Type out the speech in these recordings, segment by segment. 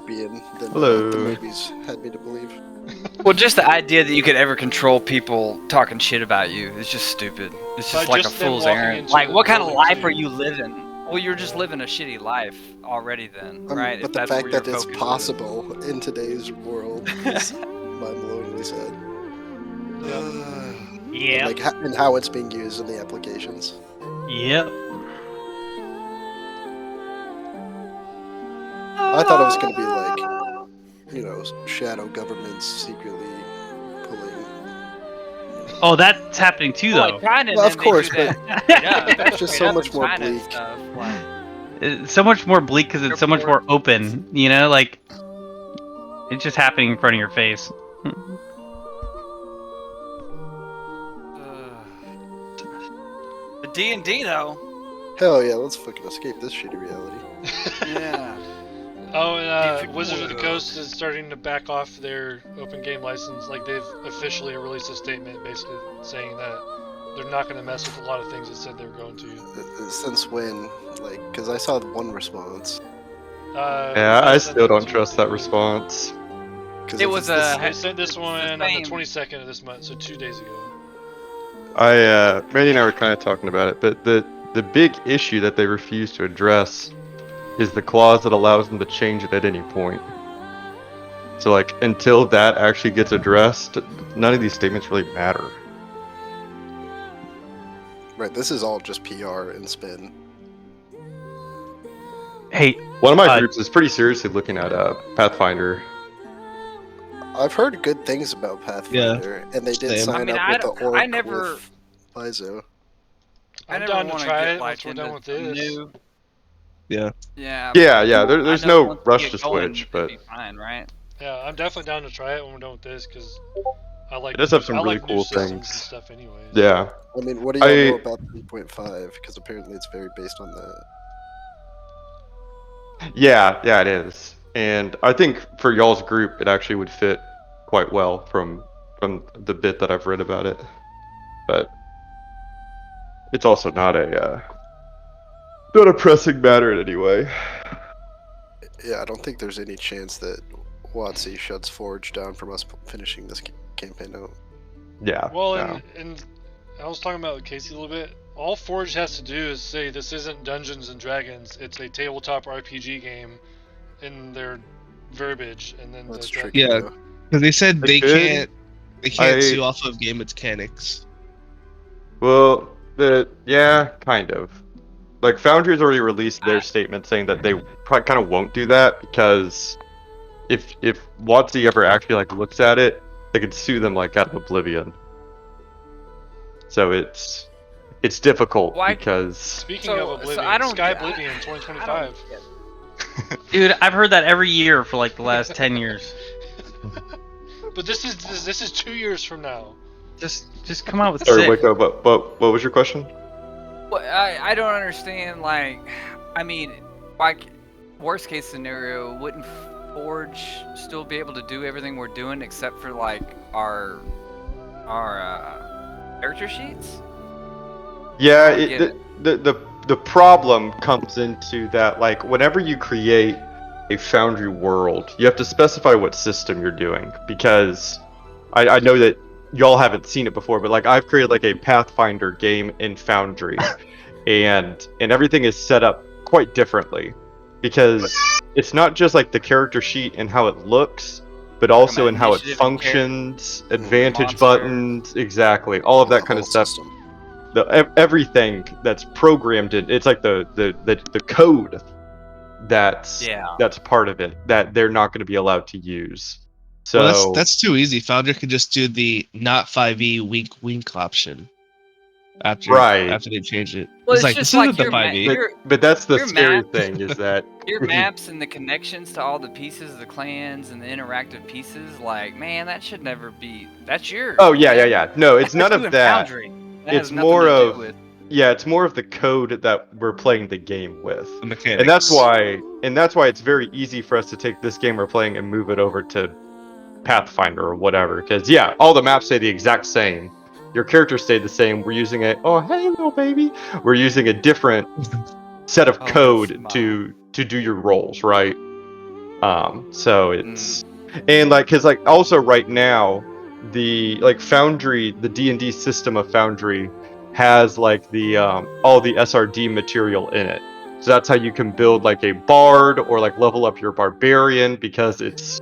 dystopian than Hello. the movies had me to believe. Well, just the idea that you could ever control people talking shit about you is just stupid. It's just By like just a them fool's walking errand. into Like, the what kind of building, life too. are you living? Well, you're just living a shitty life already then, right? But If the that's fact where your that it's focus is. possible in today's world is mind-blowingly sad. Yeah. Like, and how it's being used in the applications. Yep. I thought it was going to be like, shadow governments secretly pulling. Oh, that's happening too, Well, though. like China, Well, of then they course, do that straight up. That's it's just straight so up much in more China and bleak. stuff, like, It's so much more bleak because it's so much more open. You know, like it's just happening in front of your face. the D&D though. Hell yeah, let's fucking escape this shitty reality. Yeah. Oh, and If you Wizards of the would. Coast is starting to back off their open game license. Like, they've officially released a statement basically saying that they're not going to mess with a lot of things it said they were going to. Since when? Like, because I saw one response. Yeah, I still don't trust that response. It was a. They sent this one on the same. 22nd of this month, so 2 days ago. Randy and I were kind of talking about it, but the big issue that they refuse to address is the clause that allows them to change it at any point. So, like, until that actually gets addressed, none of these statements really matter. Right, this is all just PR and spin. Hey, One of my groups is pretty seriously looking at Pathfinder. I've heard good things about Pathfinder, and they did Same. sign up with the orc with Paizo. I'm down to wanna try get, it like, once we're into done with this. new- Yeah. Yeah. Yeah, there's I know no once we rush get to going, switch, it'll but be fine, right? Yeah, I'm definitely down to try it when we're done with this, because I like it does have some I really like cool new systems things. and stuff anyways. Yeah. I mean, what do y'all know about 3.5? Because apparently it's very based on that. Yeah, it is. And I think for y'all's group, it actually would fit quite well from the bit that I've read about it. But it's also not a pressing matter in any way. Yeah, I don't think there's any chance that WotC shuts Forge down from us finishing this campaign out. Yeah. Well, no. and I was talking about with Casey a little bit. All Forge has to do is say this isn't Dungeons and Dragons; it's a tabletop RPG game, in their verbiage, and then That's the- tricky. Yeah, though. because they said They they can't I- sue off of game mechanics. Well, yeah, kind of. Like, Foundry's already released their statement saying that they probably kind of won't do that because if WotC ever actually like looks at it, they could sue them like out of oblivion. So it's difficult because Speaking So- of so Oblivion, I don't- Sky I- Oblivion I 2025. dude, I've heard that every year for like the last 10 years. But this is 2 years from now. Just come out with Sorry, six. Waco, but what was your question? Well, I don't understand. Like, I mean, like, worst case scenario, wouldn't Forge still be able to do everything we're doing except for like our character sheets? Yeah, I get the problem comes into that, like, whenever you create a Foundry world, you have to specify what system you're doing, because I know that y'all haven't seen it before, but like I've created like a Pathfinder game in Foundry, and everything is set up quite differently, because it's not just like the character sheet and how it looks, but also in how it initiative and functions, advantage monster. buttons, exactly, all of that The kind of whole stuff. system. Everything that's programmed in, it's like the code that's part of it that they're not going to be allowed to use. So Well, that's too easy. Founder could just do the not 5e wink option after they change it. Well, it's like just this isn't the your 5e. but that's the your scary map- thing is that Your maps and the connections to all the pieces, the clans and the interactive pieces, like, man, that should never be. That's yours. Oh yeah. No, it's none That's of you in that. Foundry. That has It's nothing more to do of with- yeah, it's more of the code that we're playing the game with. The mechanics. And that's why it's very easy for us to take this game we're playing and move it over to Pathfinder or whatever. Because yeah, all the maps stay the exact same. Your characters stay the same. We're using hey little baby. We're using a different set of code to do your roles, right? So it's and like because like also right now the like Foundry, the D&D system of Foundry has like the all the SRD material in it. So that's how you can build like a bard or like level up your barbarian because it's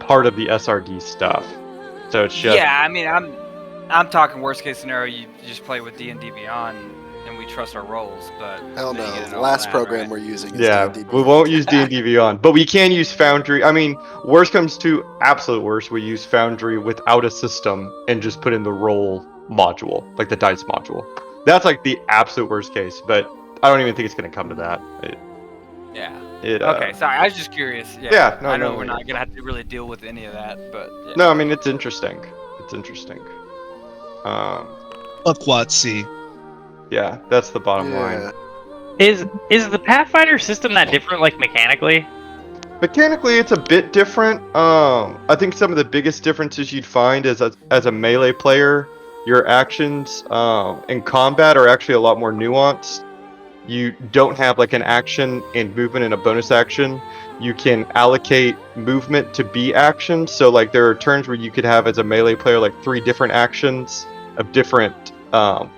part of the SRD stuff. So it's just Yeah, I mean, I'm talking worst case scenario. You just play with D&D Beyond, and we trust our rolls. But Hell then you no. get into The all last that, program right? we're using is yeah, D&D we Beyond. won't use D&D Beyond, but we can use Foundry. I mean, worst comes to absolute worst, we use Foundry without a system and just put in the roll module, like the dice module. That's like the absolute worst case, but I don't even think it's going to come to that. Yeah. It Okay, sorry. I was just curious. Yeah. Yeah, no, I know no, we're yeah. not gonna have to really deal with any of that, but yeah. No, I mean it's interesting. It's interesting. Fuck WotC. Yeah, that's the bottom line. Yeah. Is the Pathfinder system that different, like mechanically? Mechanically, it's a bit different. I think some of the biggest differences you'd find is as a melee player, your actions in combat are actually a lot more nuanced. You don't have like an action and movement and a bonus action. You can allocate movement to be actions. So like there are turns where you could have as a melee player like 3 different actions of different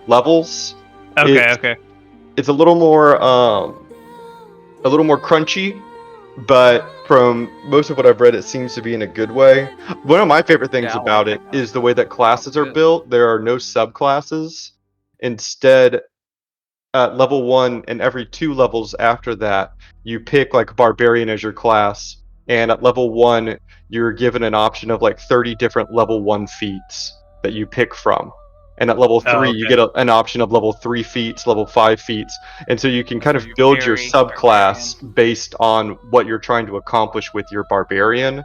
levels. Okay, okay. It's a little more crunchy, but from most of what I've read, it seems to be in a good way. One of my favorite things Yeah, I like about that it kind of is the way that classes are good. built. There are no subclasses. Instead, at level 1 and every 2 levels after that, you pick like barbarian as your class. And at level 1, you're given an option of like 30 different level 1 feats that you pick from. And at level 3, Oh, you okay. get an option of level 3 feats, level 5 feats. And so you can That's kind where of you build your parry, barbarian. subclass based on what you're trying to accomplish with your barbarian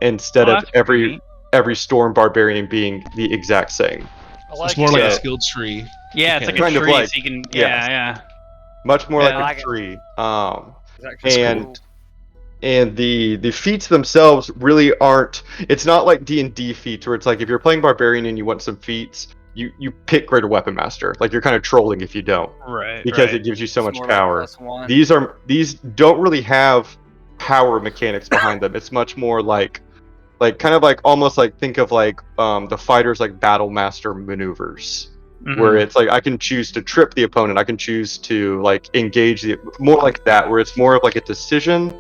instead Oh, of that's pretty neat. every storm barbarian being the exact same. I So it's like more it. like a Yeah. skill tree. Yeah, it's like a Kind of tree, like- so you can. yes. Yeah. Much more Yeah, like I a like it. tree. It's actually And cool. and the feats themselves really aren't. It's not like D&D feats where it's like if you're playing barbarian and you want some feats, you pick greater weapon master. Like you're kind of trolling if you don't, Right. because Right. it gives you so It's much more like power. +1. These don't really have power mechanics behind them. It's much more like kind of like almost like think of like the fighters like battle master maneuvers, where Mhm. it's like I can choose to trip the opponent, I can choose to like engage the more like that, where it's more of like a decision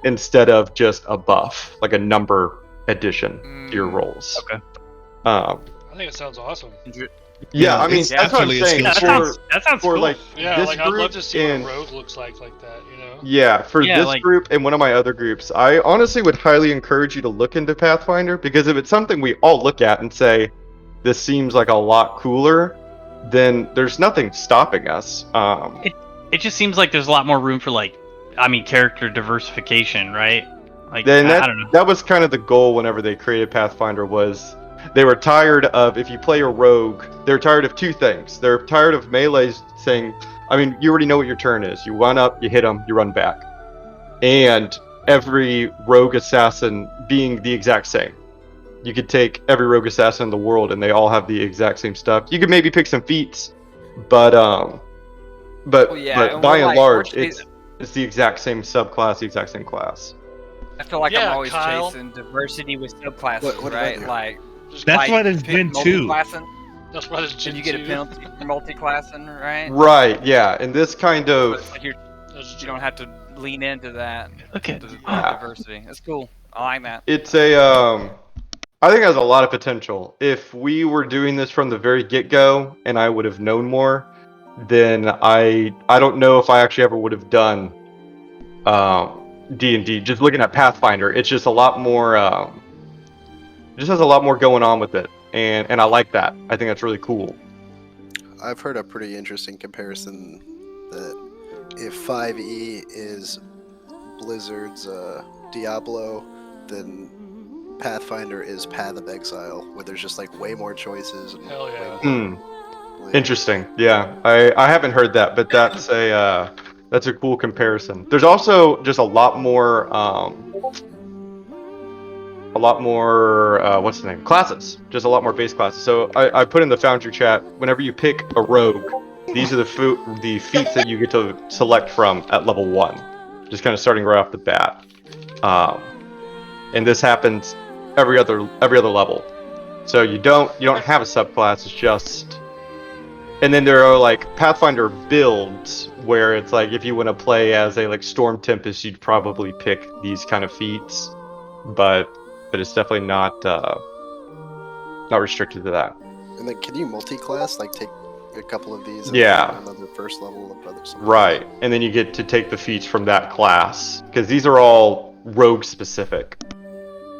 instead of just a buff, like a number addition to your rolls. Okay. Um, I think it sounds awesome. yeah, I mean it's that's what I'm definitely a saying. skill That tree. sounds For cool. like Yeah, this like I'd group love to see and what a rogue looks like that, you know? yeah, for Yeah, this like- group and one of my other groups, I honestly would highly encourage you to look into Pathfinder, because if it's something we all look at and say this seems like a lot cooler, then there's nothing stopping us. It just seems like there's a lot more room for character diversification, right? Like Then I don't know. that was kind of the goal whenever they created Pathfinder, was they were tired of, if you play a rogue, they're tired of 2 things. They're tired of melees saying, I mean, you already know what your turn is. You run up, you hit them, you run back. And every rogue assassin being the exact same. You could take every rogue assassin in the world and they all have the exact same stuff. You could maybe pick some feats, but Well, yeah, but and by we're and like, large, we're it's the exact same subclass, the exact same class. I feel like Yeah, I'm always Kyle. chasing diversity with subclasses, What did I right? do? Like Just That's like why there's pick Gen 2. multi-classing, that's why there's and Gen you get a 2. penalty for multi-classing, right? Right, yeah. And this kind But of it's like That's you true. don't have to lean into that Look at diversity. That's cool. I like that. it's a I think it has a lot of potential. If we were doing this from the very get-go and I would have known more, then I don't know if I actually ever would have done D&D. Just looking at Pathfinder, it's just a lot more it just has a lot more going on with it. And I like that. I think that's really cool. I've heard a pretty interesting comparison that if 5e is Blizzard's Diablo, then Pathfinder is Path of Exile, where there's just like way more choices. And Hell yeah. way Hmm. more, Interesting. Yeah. I haven't heard that, but that's a cool comparison. There's also just a lot more what's the name? Classes. Just a lot more base classes. So I put in the Foundry chat, whenever you pick a rogue, these are the feats that you get to select from at level 1. Just kind of starting right off the bat. And this happens every other level. So you don't have a subclass. It's just, and then there are like Pathfinder builds where it's like if you want to play as a like Storm Tempest, you'd probably pick these kind of feats, but it's definitely not restricted to that. And then can you multi-class, like take a couple of these and Yeah. another first level of other something? Right, and then you get to take the feats from that class because these are all rogue specific,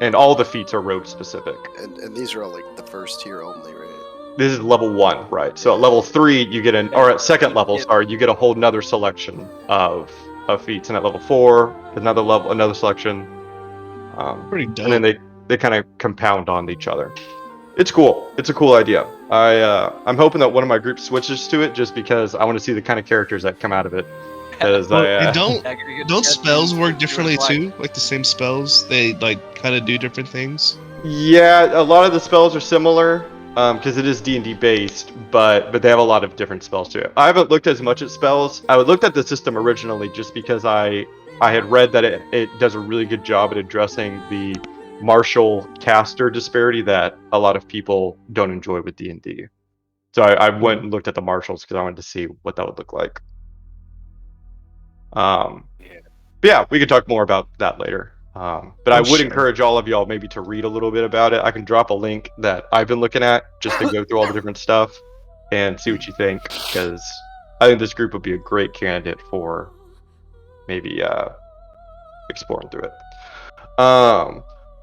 and all the feats are rogue specific. And these are all like the first tier only, right? This is level 1, right? So at level 3, you get or at second level, sorry, you get a whole nother selection of feats, and at level 4, another selection. Pretty dope. And then they kind of compound on each other. It's cool. It's a cool idea. I'm hoping that one of my groups switches to it just because I want to see the kind of characters that come out of it. Because And don't spells work differently too? Like the same spells, they like kind of do different things. Yeah, a lot of the spells are similar because it is D&D based, but they have a lot of different spells to it. I haven't looked as much at spells. I looked at the system originally just because I had read that it does a really good job at addressing the martial caster disparity that a lot of people don't enjoy with D&D. So I went and looked at the martials because I wanted to see what that would look like. But yeah, we could talk more about that later. But I would encourage all of y'all maybe to read a little bit about it. I can drop a link that I've been looking at just to go through all the different stuff and see what you think, because I think this group would be a great candidate for maybe exploring through it.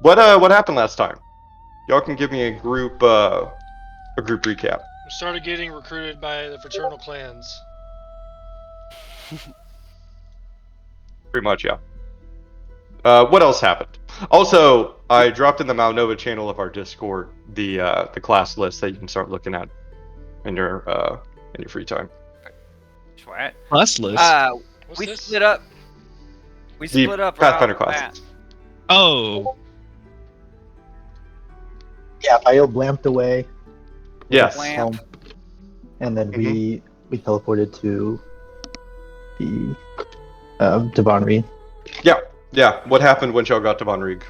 What happened last time? Y'all can give me a group recap. We started getting recruited by the fraternal clans. Pretty much, yeah. What else happened? Also, I dropped in the Malnova channel of our Discord the class list that you can start looking at in your free time. Sweat. Class list. What's We this? split up. We The split up. Pathfinder around classes. Oh, Yeah, Io blamped away, Yes. Lamp. and then we teleported to the Devonry. Yeah. What happened when y'all got to Von Rieg?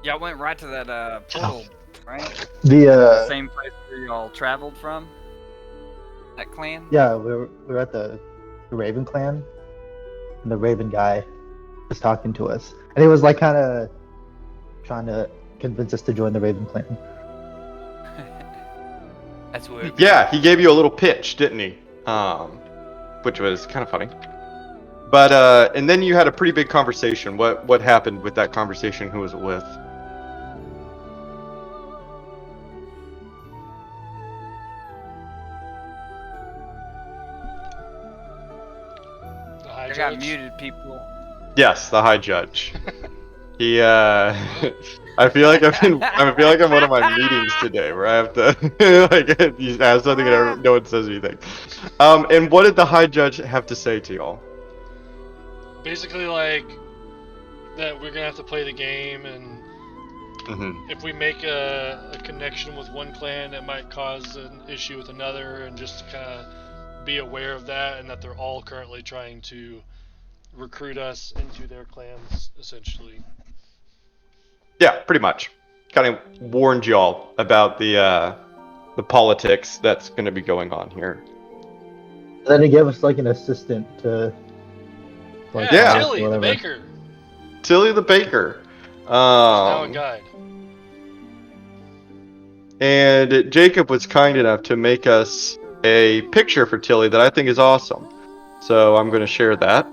Y'all went right to that portal, right? The Same place where y'all traveled from. That clan. yeah, we were at the Raven clan, and the Raven guy was talking to us, and he was like kind of trying to convince us to join the Raven clan. That's weird. Yeah, he gave you a little pitch, didn't he? Which was kind of funny. But and then you had a pretty big conversation. What happened with that conversation? Who was it with? The High I got Judge? muted, people. Yes, the High Judge. He I feel like I'm one of my meetings today where I have to like you ask something and no one says anything. And what did the High Judge have to say to y'all? Basically, like, that we're gonna have to play the game, and if we make a connection with one clan, it might cause an issue with another, and just to kind of be aware of that, and that they're all currently trying to recruit us into their clans, essentially. Yeah, pretty much. Kind of warned y'all about the politics that's going to be going on here. And then he gave us like an assistant to. Yeah, Yeah. Tilly, the whatever. baker. Tilly the Baker. He's now a guide. And Jacob was kind enough to make us a picture for Tilly that I think is awesome. So I'm going to share that.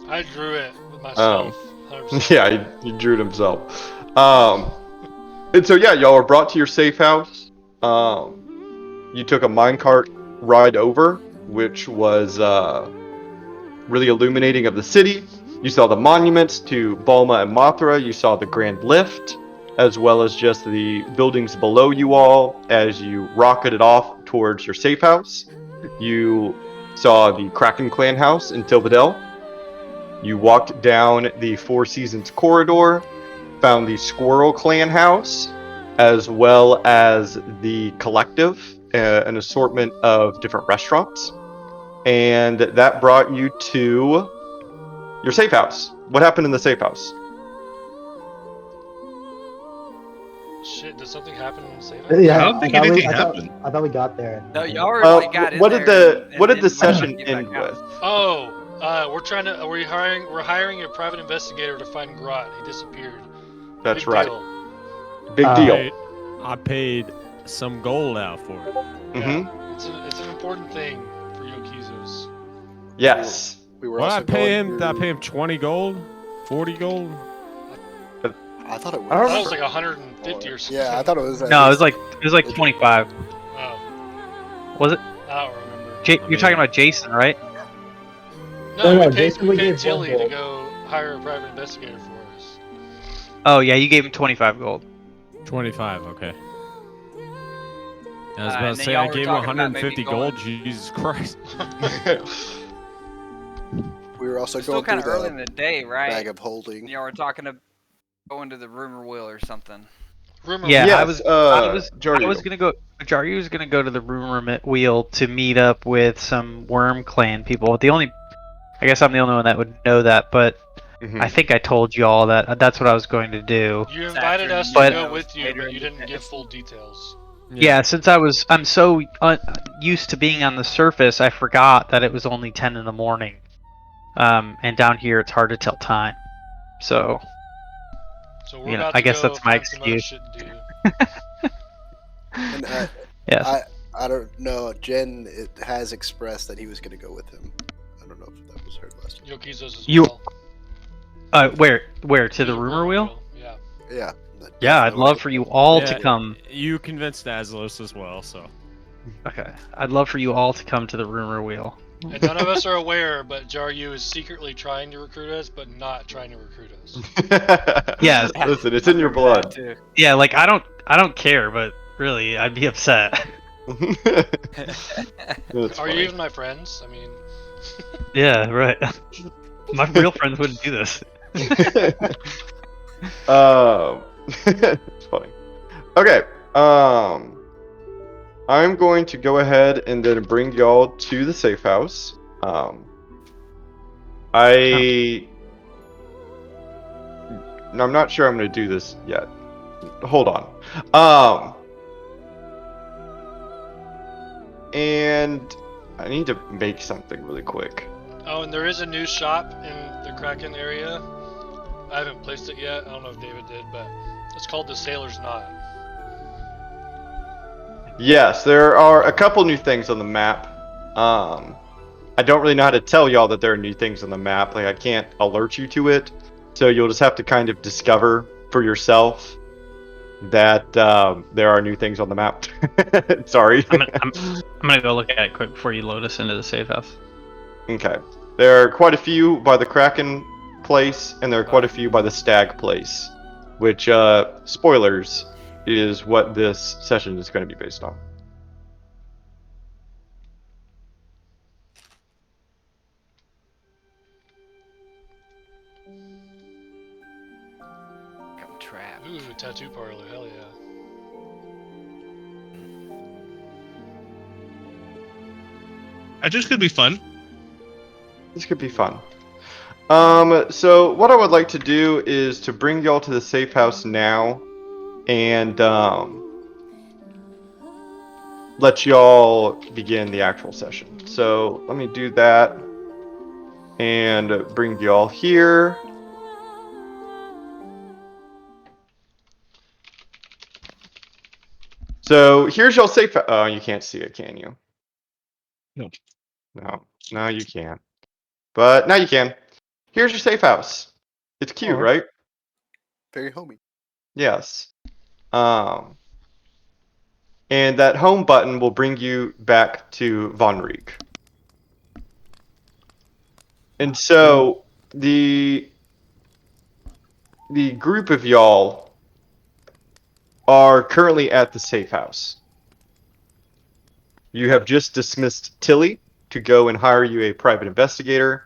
I drew it with myself. 100%. Yeah, he drew it himself. And so yeah, y'all were brought to your safe house. You took a minecart ride over, which was really illuminating of the city. You saw the monuments to Balma and Mothra. You saw the Grand Lift, as well as just the buildings below you all as you rocketed off towards your safe house. You saw the Kraken Clan house in Tilbadel. You walked down the Four Seasons corridor, found the Squirrel Clan house, as well as the Collective, an assortment of different restaurants. and that brought you to your safe house. What happened in the safe house? Shit, did something happen in the save? Yeah, I don't think anything happened. I thought we got there. No, y'all already got in what there. did and the then session get back end out. with? Oh, we're hiring a private investigator to find Grot. He disappeared. That's Big right. deal. Big deal. I paid some gold out for it. Mm-hmm. Yeah, it's an important thing for Yokizos. Yes. We were What also I pay him? going Did I through- pay him 20 gold? 40 gold? I thought it was. I I don't thought it was like 150 or something. Yeah, I thought it was. No, it was like 25. Oh, Was it? I don't remember. You're talking about Jason, right? No, No, we Jason, we paid gave Tilly one to gold. go hire a private investigator for us. Oh yeah, you gave him 25 gold. 25, okay. I was And about to then say, y'all I were gave him talking about 150 maybe gold. going- Jesus Christ. We were also It's still going kind through of early the in the day, right? bag of holding. Y'all were talking to going to the rumor wheel or something. Rumor Yeah, Yes, I was Jaryu. gonna go. Jaryu was gonna go to the rumor wheel to meet up with some Worm Clan people. I guess I'm the only one that would know that, but Mhm. I think I told you all that. That's what I was going to do. You It's invited after us you to But- go know, with you, later but in you the didn't day. give full details. Yeah, since I'm so used to being on the surface, I forgot that it was only 10 in the morning. And down here it's hard to tell time. So So we're You know, about I to guess go that's my find some other excuse. shit to do. And yes. I don't know. Jen has expressed that he was going to go with him. I don't know if that was heard last time. Yokizos as You- well. Where to the rumor wheel? Yeah. Yeah. Yeah, I'd definitely love would for get you that. all Yeah. to come. You convinced Azlos as well, so. Okay, I'd love for you all to come to the rumor wheel. And none of us are aware, but Jaryu is secretly trying to recruit us, but not trying to recruit us. Yes. Listen, it's in your Remember that, blood. too. Yeah, like I don't care, but really, I'd be upset. That's Are funny. you even my friends? I mean, Yeah, right. My real friends wouldn't do this. It's funny. Okay. I'm going to go ahead and then bring y'all to the safe house. I'm not sure I'm going to do this yet. Hold on. And I need to make something really quick. oh, and there is a new shop in the Kraken area. I haven't placed it yet. I don't know if David did, but it's called the Sailor's Knot. Yes, there are a couple new things on the map. I don't really know how to tell y'all that there are new things on the map. Like, I can't alert you to it. So you'll just have to kind of discover for yourself that there are new things on the map. Sorry. I'm gonna go look at it quick before you load us into the safe house. Okay. There are quite a few by the Kraken place, and there are quite a few by the Stag place. Which, spoilers, is what this session is going to be based on. I'm trapped. Ooh, tattoo parlor, hell yeah. That just could be fun. This could be fun. So what I would like to do is to bring y'all to the safe house now, and let y'all begin the actual session. So let me do that, and bring y'all here. So here's y'all safe. Oh, you can't see it, can you? Nope. No, you can't. But now you can. Here's your safe house. It's cute, Aw. right? Very homey. Yes. And that home button will bring you back to Von Riek. And so the group of y'all are currently at the safe house. You have just dismissed Tilly to go and hire you a private investigator.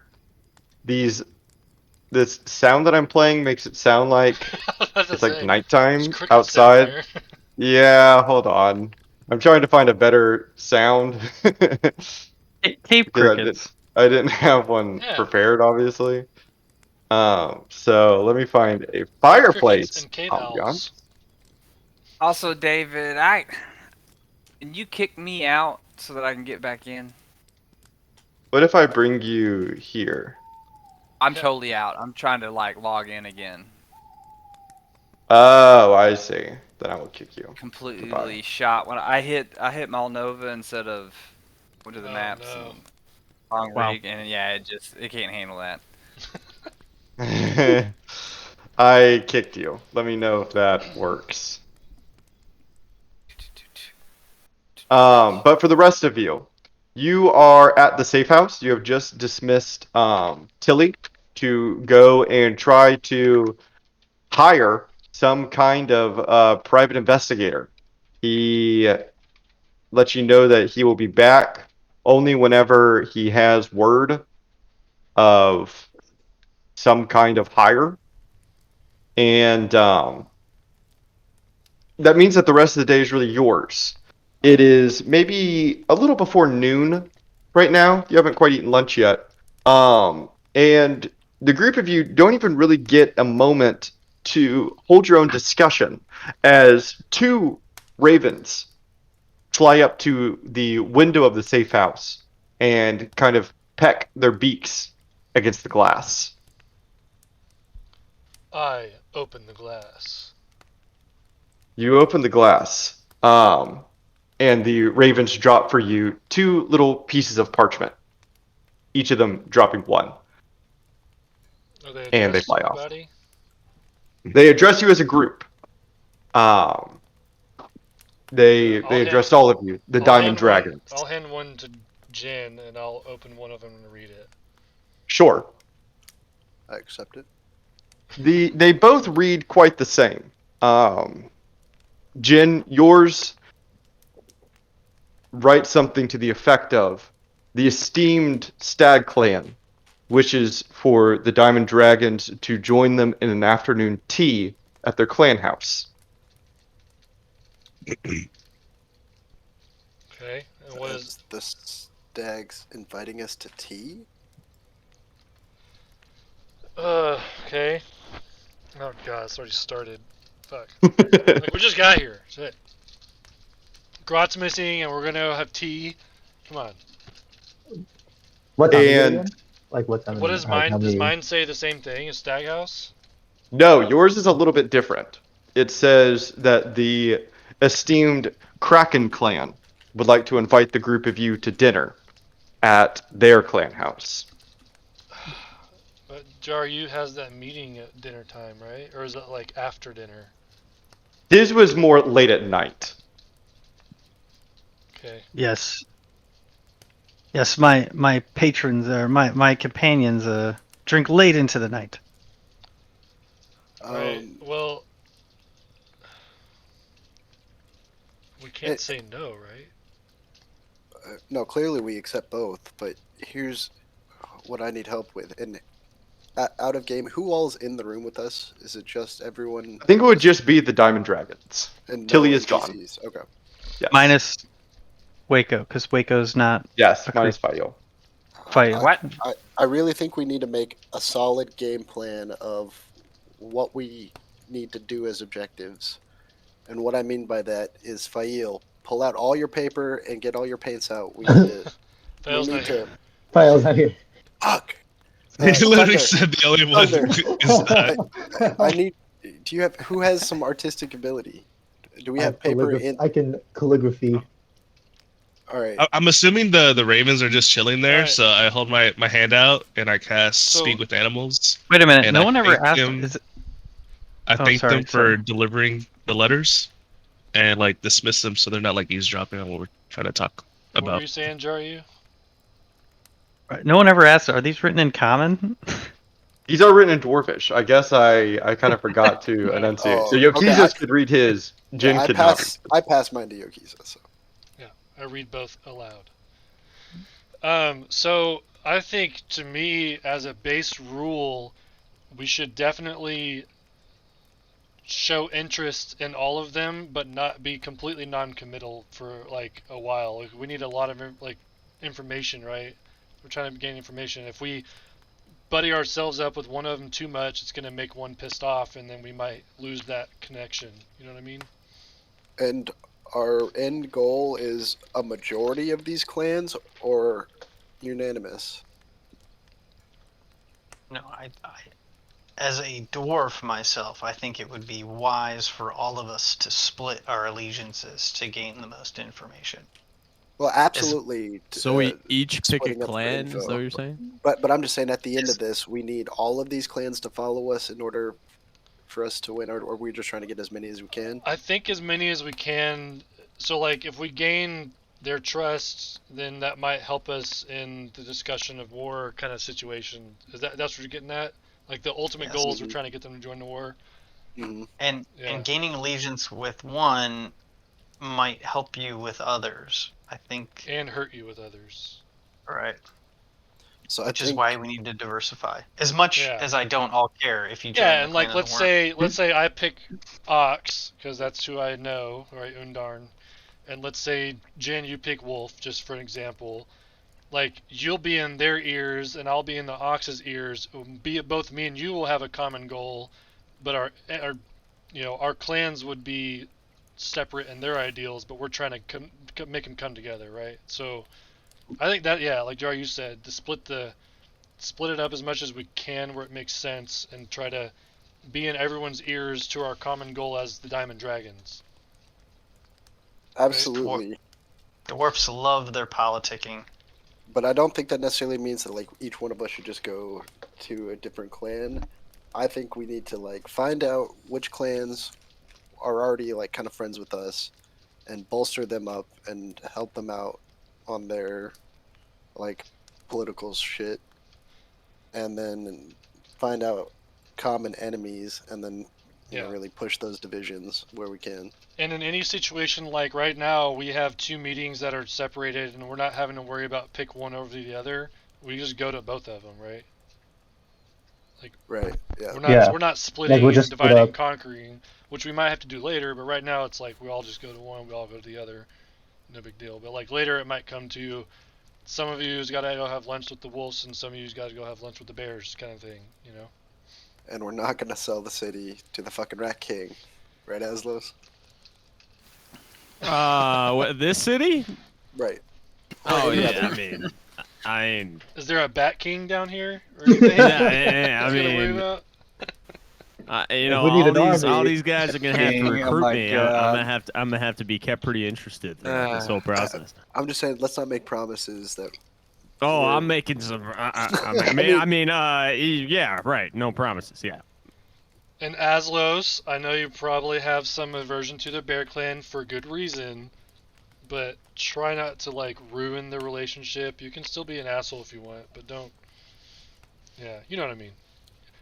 This sound that I'm playing makes it sound like it's like nighttime outside. Yeah, hold on. I'm trying to find a better sound. Cape because crickets. I didn't have one Yeah. prepared, obviously. So let me find a Crickets fireplace and cave ambiance. owls. Also, David, can you kick me out so that I can get back in? What if I bring you here? I'm Yeah. totally out. I'm trying to like log in again. Oh, I see. Then I will kick you. Completely Goodbye. shot when I hit Malnova instead of went to the Oh, maps no. and wrong Wow. rig, and yeah, it can't handle that. I kicked you. Let me know if that works. But for the rest of you, you are at the safe house. You have just dismissed Tilly to go and try to hire some kind of private investigator. He lets you know that he will be back only whenever he has word of some kind of hire. And that means that the rest of the day is really yours. It is maybe a little before noon right now. You haven't quite eaten lunch yet. And the group of you don't even really get a moment to hold your own discussion as two ravens fly up to the window of the safe house and kind of peck their beaks against the glass. I open the glass. You open the glass, and the ravens drop for you two little pieces of parchment, each of them dropping one, Are they and they addressed fly to off. anybody? They address you as a group. Um, they I'll addressed hand- all of you, the Diamond Dragons. I'll hand one to Jen, and I'll open one of them and read it. Sure. I accept it. They both read quite the same. Jin, yours writes something to the effect of the esteemed Stag Clan wishes for the Diamond Dragons to join them in an afternoon tea at their clan house. Okay. And what is? The stags inviting us to tea? Okay. Oh god, it's already started. Fuck. Like, we just got here. Shit. Grot's missing, and we're gonna have tea. Come on. What time is it And again? Like what time? What is is it? Like, mine? how Does many? mine say the same thing as Stag House? no, yours is a little bit different. It says that the esteemed Kraken clan would like to invite the group of you to dinner at their clan house. But Jaru has that meeting at dinner time, right? Or is it like after dinner? His was more late at night. Okay. Yes. Yes, my patrons or my companions drink late into the night. Right. Well, we can't It- say no, right? no, clearly we accept both, but here's what I need help with. And out of game, who all's in the room with us? Is it just everyone? I think it would just be the Diamond Dragons. And Tilly no is gone. NPCs. Okay. Yes. Minus Waco, because Waco's not Yes, a minus Fayo. Fayo. What? I really think we need to make a solid game plan of what we need to do as objectives. And what I mean by that is, Fail, pull out all your paper and get all your paints out. We need to. Fail's not here. Files out here. Fuck. He literally Thunder, said the only one Thunder. is not. I need. Do you have who has some artistic ability? Do we have paper in? I can calligraphy. All right. I'm assuming the ravens are just chilling there, Alright. so I hold my hand out and I cast So- Speak with Animals. Wait a minute. And No I one ever thank asked. them- Is it, I Oh, thank sorry, them for sorry. delivering the letters and like dismiss them so they're not like eavesdropping on what we're trying to talk What were about. you saying, Jaru? no one ever asked? Are these written in common? These are written in Dwarvish. I guess I kind of forgot to enunciate. So Oh, okay, Yokizas could read his. Jin Yeah, I could not. I pass mine to Yokiza. So. I read both aloud. So I think to me, as a base rule, we should definitely show interest in all of them, but not be completely non-committal for like a while. Like, we need a lot of like information, right? We're trying to gain information. If we buddy ourselves up with one of them too much, it's going to make one pissed off, and then we might lose that connection. You know what I mean? And our end goal is a majority of these clans or unanimous? No, as a dwarf myself, I think it would be wise for all of us to split our allegiances to gain the most information. Well, absolutely. So we each pick a splitting up for clan. Is that info. what you're saying? But I'm just saying, at the end Yes. of this, we need all of these clans to follow us in order for us to win, or we're just trying to get as many as we can. I think as many as we can. So, like, if we gain their trust, then that might help us in the discussion of war kind of situation. That's what you're getting at? Like, the ultimate Yes. goal is we're trying to get them to join the war. Mhm. And gaining allegiance with one might help you with others. I think. And hurt you with others. Right. So Which I is think, why we need to diversify. As much as I don't all care if you join Yeah, the and like clan of let's the worm. say I pick Ox because that's who I know, right? Undarn. And let's say Jen, you pick Wolf, just for an example. Like you'll be in their ears, and I'll be in the Ox's ears. Be it both me and you will have a common goal, but our clans would be separate in their ideals, but we're trying to make them come together, right? So I think that like Jar, you said, to split it up as much as we can where it makes sense, and try to be in everyone's ears to our common goal as the Diamond Dragons. absolutely. Dwarfs love their politicking. But I don't think that necessarily means that like each one of us should just go to a different clan. I think we need to like find out which clans are already like kind of friends with us and bolster them up and help them out on their like political shit, and then find out common enemies, and then you know, really push those divisions where we can. And in any situation like right now, we have two meetings that are separated, and we're not having to worry about pick one over the other. We just go to both of them, right? Like, right, yeah. We're not splitting we'll and just split dividing up. and conquering, which we might have to do later. But right now, it's like we all just go to one, we all go to the other. No big deal. But like later, it might come to some of you's got to go have lunch with the wolves, and some of you's got to go have lunch with the bears, kind of thing, you know. And we're not gonna sell the city to the fucking Rat King, right, Aslos? This city? Right. Oh Any yeah, other. I mean, Is there a Bat King down here? Or anything? yeah, I He's gonna worry mean, about? you If know, we need an all army- these guys are gonna have to King, oh recruit my me. God. I'm gonna have to be kept pretty interested throughout this whole process. I'm just saying, let's not make promises that. Oh, we're- I'm making some. Yeah, right. No promises. Yeah. And Aslos, I know you probably have some aversion to the Bear Clan for good reason, but try not to like ruin the relationship. You can still be an asshole if you want, but don't. Yeah, you know what I mean.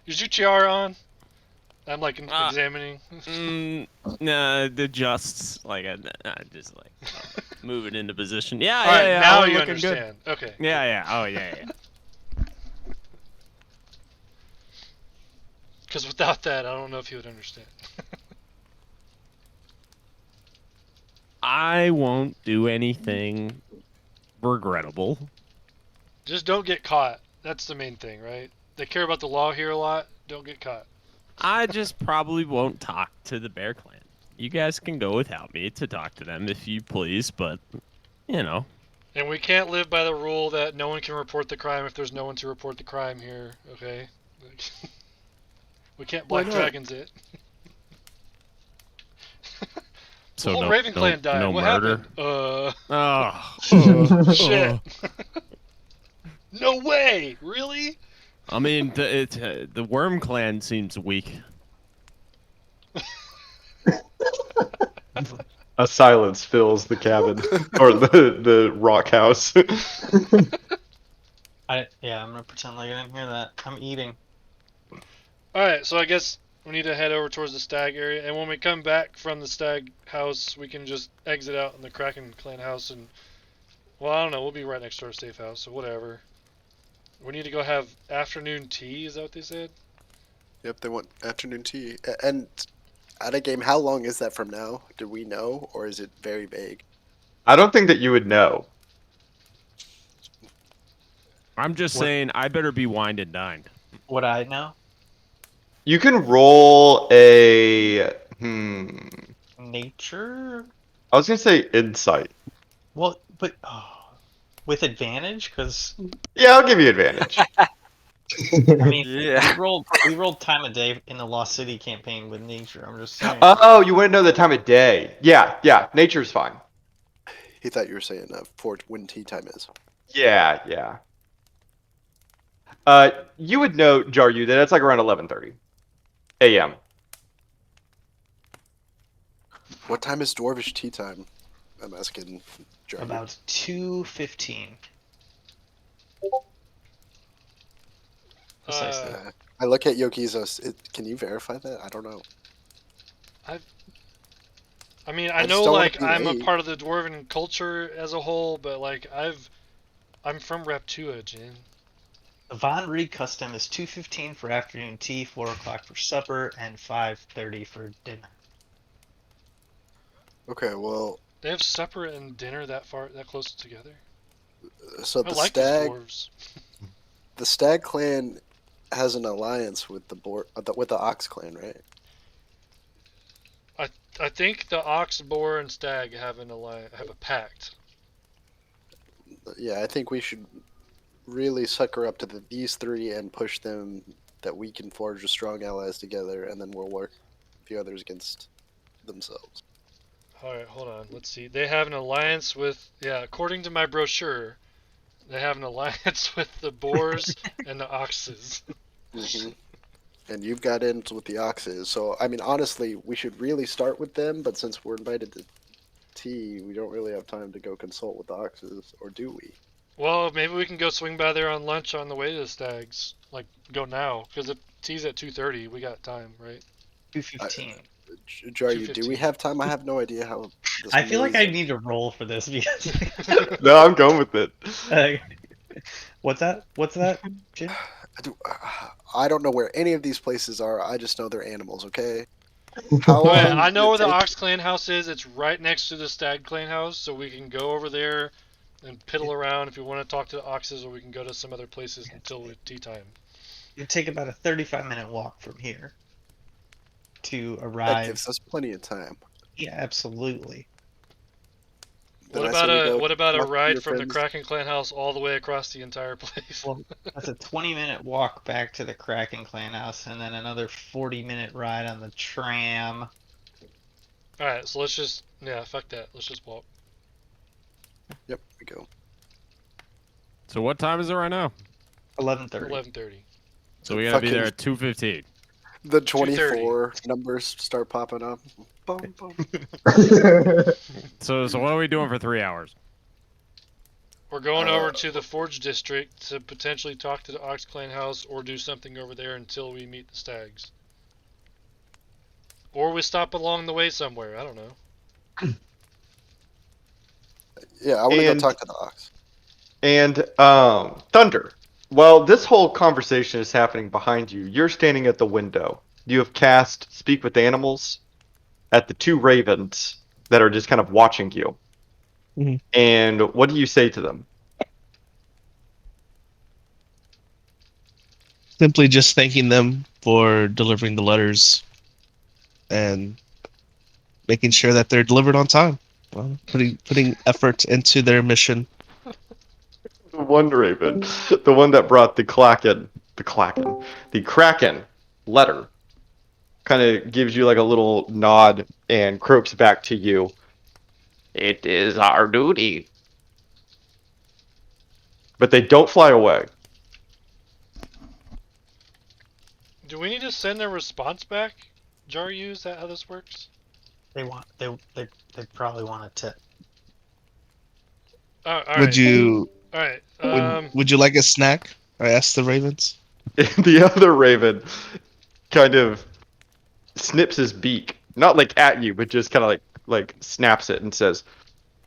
Is your tiara on? I'm like examining. Nah, the justs like I just like move it into position. Yeah, All right, yeah. now oh, you looking good. understand. Okay. Yeah, yeah. Oh, yeah, yeah. Because without that, I don't know if he would understand. I won't do anything regrettable. Just don't get caught. That's the main thing, right? They care about the law here a lot. Don't get caught. I just probably won't talk to the Bear Clan. You guys can go without me to talk to them if you please, but, you know. And we can't live by the rule that no one can report the crime if there's no one to report the crime here, okay? We can't Black Dragons it. So the whole no, Raven Clan died. no What murder? happened? Shit. No way! Really? I mean, the Worm Clan seems weak. A silence fills the cabin or the rock house. I'm gonna pretend like I didn't hear that. I'm eating. Alright, so I guess we need to head over towards the stag area, and when we come back from the stag house, we can just exit out in the Kraken Clan house, and, well, I don't know, we'll be right next to our safe house, so whatever. We need to go have afternoon tea, is that what they said? Yep, they want afternoon tea. And at a game, how long is that from now? Do we know, or is it very vague? I don't think that you would know. I'm just saying, I better be wined and dined. What I know? You can roll a Nature? I was gonna say insight. Well, but with advantage, because Yeah, I'll give you advantage. I mean, Yeah. we rolled time of day in the Lost City campaign with nature. I'm just saying. Oh, you want to know the time of day? Yeah. Nature's fine. He thought you were saying for when tea time is. Yeah. You would know, Jaryu, that it's like around 11:30 a.m. What time is dwarvish tea time? I'm asking Jaryu. About 2:15. Precisely. I look at Yokizo. Can you verify that? I don't know. I mean, I I just know don't wanna like be I'm a late. part of the dwarven culture as a whole, but like I'm from Reptua, Jin. The Von Reed custom is 2:15 for afternoon tea, 4 o'clock for supper, and 5:30 for dinner. Okay, well, They have supper and dinner that close together. so I like these dwarves. the Stag clan has an alliance with with the Ox clan, right? I think the ox, boar, and stag have a pact. Yeah, I think we should really sucker up to these three and push them that we can forge a strong allies together, and then we'll work the others against themselves. Alright, hold on. Let's see. They have an alliance with, according to my brochure, they have an alliance with the boars and the oxes. Mm-hmm. And you've got in with the Oxes, so I mean, honestly, we should really start with them. But since we're invited to tea, we don't really have time to go consult with the Oxes, or do we? Well, maybe we can go swing by there on lunch on the way to the stags. Like, go now, because the tea's at 2:30. We got time, right? 2:15. Jaryu, do we have time? I have no idea how this I feel like I maze- need to roll for this because. No, I'm going with it. What's that, Jim? I don't know where any of these places are. I just know they're animals. Okay. How Oh yeah, long? I know where did the it Ox Clan house is. It's right next to the Stag Clan house, so we can go over there and piddle around if we want to talk to the Oxes, or we can go to some other places until tea time. It'd take about a 35-minute walk from here to That arrive. gives us plenty of time. Yeah, absolutely. Then I say we go What about a talk to ride your from the friends. Kraken Clan house all the way across the entire place? Well, that's a 20-minute walk back to the Kraken Clan house, and then another 40-minute ride on the tram. Alright, so let's just, fuck that. Let's just walk. Yep, we go. So what time is it right now? 11:30. 11:30. So we gotta be there at 2:15. The 24 numbers start popping up. Boom, boom. So what are we doing for 3 hours? We're going over to the Forge District to potentially talk to the Ox Clan house or do something over there until we meet the Stags. Or we stop along the way somewhere. I don't know. Yeah, I want to go talk to the Ox. And Thunder. While this whole conversation is happening behind you, you're standing at the window. You have cast Speak with Animals at the two ravens that are just kind of watching you. Mhm. And what do you say to them? Simply just thanking them for delivering the letters and making sure that they're delivered on time. Well, putting effort into their mission. One raven, the one that brought the Kraken letter, kind of gives you like a little nod and croaks back to you. It is our duty. But they don't fly away. Do we need to send a response back? Jaryu, is that how this works? They probably want a tip. All right. Would you All right. would you like a snack? I asked the ravens. The other raven kind of snips his beak, not like at you, but just kind of like snaps it and says,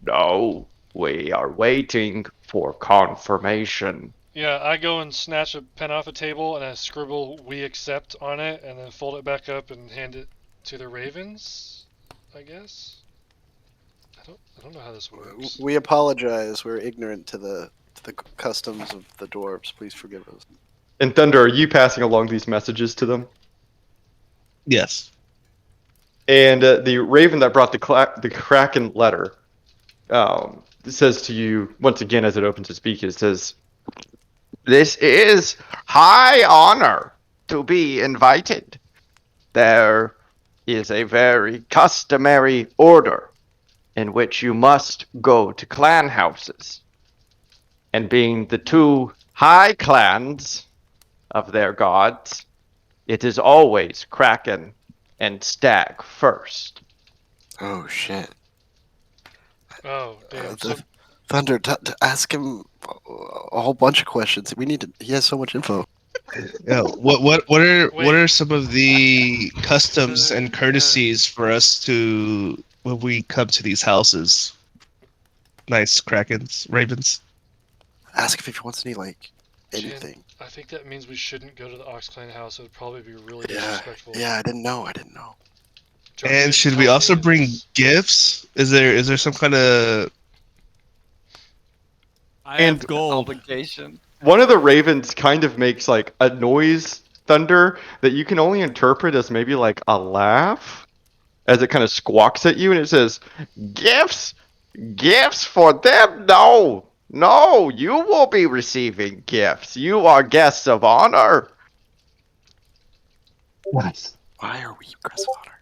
"No, we are waiting for confirmation." Yeah, I go and snatch a pen off a table and I scribble "We accept" on it, and then fold it back up and hand it to the ravens. I guess. I don't know how this works. We apologize. We're ignorant to the to the customs of the dwarves. Please forgive us. And Thunder, are you passing along these messages to them? Yes. And the raven that brought the Kraken letter says to you, once again as it opens to speak, it says, "This is high honor to be invited. There is a very customary order in which you must go to clan houses. And being the two high clans of their gods, it is always Kraken and Stag first." Oh shit! Oh, damn. So, Thunder, ask him a whole bunch of questions. We need to. He has so much info. Yeah. What Wait. are some of the customs and courtesies for us to when we come to these houses? Nice Krakens, Ravens. Ask if he wants any like Chan, anything. I think that means we shouldn't go to the Ox Clan house. It would probably be really Yeah, disrespectful. yeah. I didn't know. Johnny And didn't should tell we me also any of bring this. gifts? Is there some kind of I And- have gold. Obligation. One of the ravens kind of makes like a noise, Thunder, that you can only interpret as maybe like a laugh, as it kind of squawks at you, and it says, "Gifts? Gifts for them? No. No, you will be receiving gifts. You are guests of honor." Nice. Why are we guests of honor?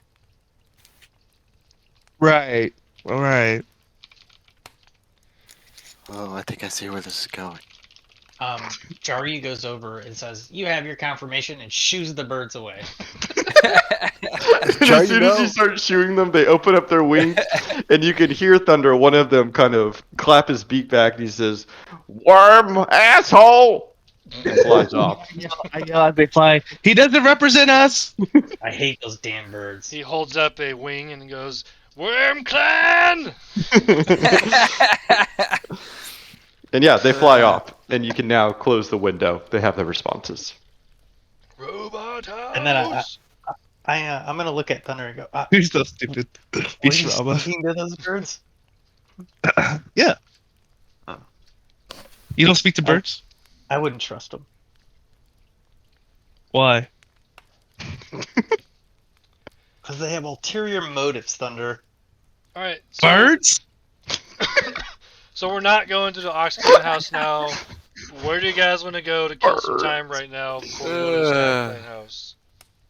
right? All right. Oh, I think I see where this is going. Jari goes over and says, "You have your confirmation," and shoos the birds away. And Jar, as soon as you start shooing them, they open up their wings, and you can hear Thunder, one of them, kind of clap his beak back, and he says, "Worm, asshole!" and flies off. I yell as they fly. He doesn't represent us. I hate those damn birds. He holds up a wing and goes, "Worm Clan!" And yeah, they fly off, and you can now close the window. They have their responses. Robot house! And then I'm gonna look at Thunder and go, You're so stupid. "What are you Ishirama. speaking to those birds?" Yeah. You don't speak to birds? I wouldn't trust them. Why? Because they have ulterior motives, Thunder. Alright, so, Birds? so we're not going to the Ox Clan house now. Where do you guys want to go to kill some time right now before we go to the Stag Clan house?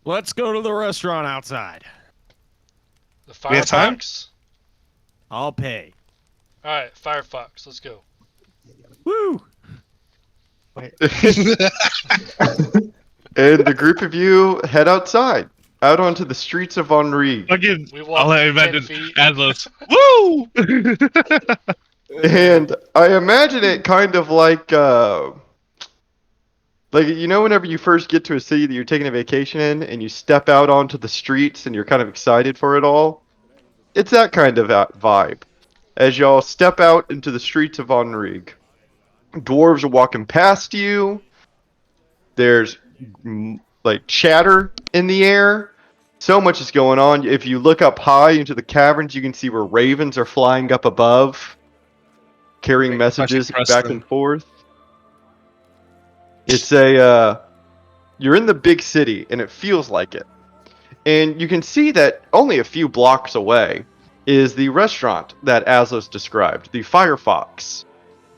Let's go to the restaurant outside. The We have time? Firefox? I'll pay. Alright, Firefox, let's go. Woo! And the group of you head outside, out onto the streets of Henri. Fucking, We I'll walk let you 10 imagine feet. Atlas. Woo! And I imagine it kind of like you know, whenever you first get to a city that you're taking a vacation in, and you step out onto the streets, and you're kind of excited for it all. It's that kind of vibe. As y'all step out into the streets of Enrig, dwarves are walking past you. There's like chatter in the air. So much is going on. If you look up high into the caverns, you can see where ravens are flying up above, carrying Wait, messages press back them. and forth. It's you're in the big city, and it feels like it. And you can see that only a few blocks away is the restaurant that Aslos described, the Firefox.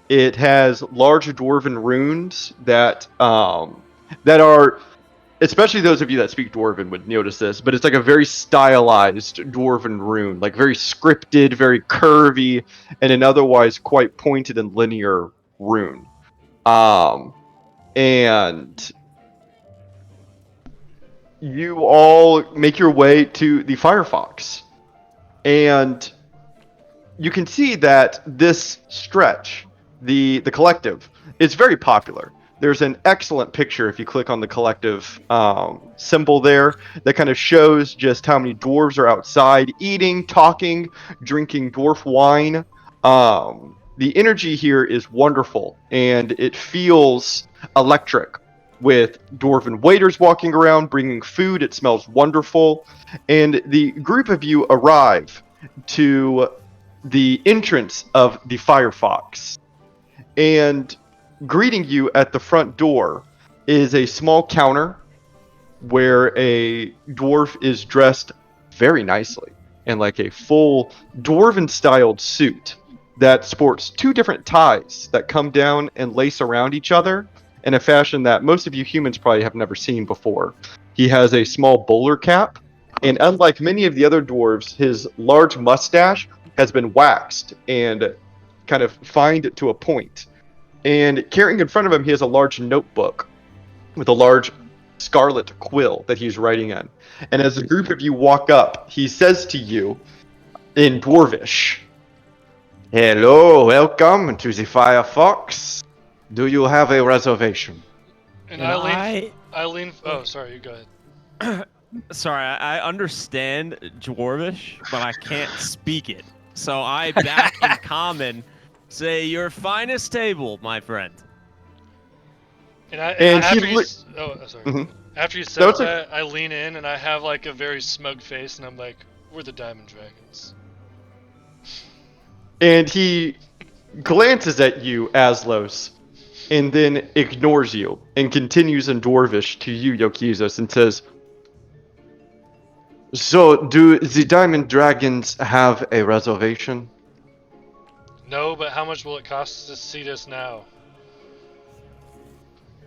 It has large dwarven runes that are, especially those of you that speak Dwarven would notice this, but it's like a very stylized Dwarven rune, like very scripted, very curvy, and an otherwise quite pointed and linear rune. And you all make your way to the Firefox. And you can see that this stretch, the collective, is very popular. There's an excellent picture if you click on the collective symbol there that kind of shows just how many dwarves are outside eating, talking, drinking dwarf wine. The energy here is wonderful, and it feels electric with dwarven waiters walking around bringing food. It smells wonderful. And the group of you arrive to the entrance of the Firefox. And greeting you at the front door is a small counter where a dwarf is dressed very nicely in like a full dwarven styled suit that sports 2 different ties that come down and lace around each other in a fashion that most of you humans probably have never seen before. He has a small bowler cap, and unlike many of the other dwarves, his large mustache has been waxed and kind of fined to a point. And carrying in front of him, he has a large notebook with a large scarlet quill that he's writing in. And as a group of you walk up, he says to you in Dwarvish, "Hello, welcome to the Firefox. Do you have a reservation?" And And Eileen. Oh, sorry. You go ahead. Sorry, I understand Dwarvish, but I can't speak it. So I back in common say, "Your finest table, my friend." And he after you, li- sorry. Mhm. After you said No, it's that, I lean in and I have like a very smug face, and I'm like, "We're the Diamond Dragons." And he glances at you, Aslos, and then ignores you and continues in Dwarvish to you, Yokizos, and says, "So, do the Diamond Dragons have a reservation?" No, but how much will it cost to seat us now?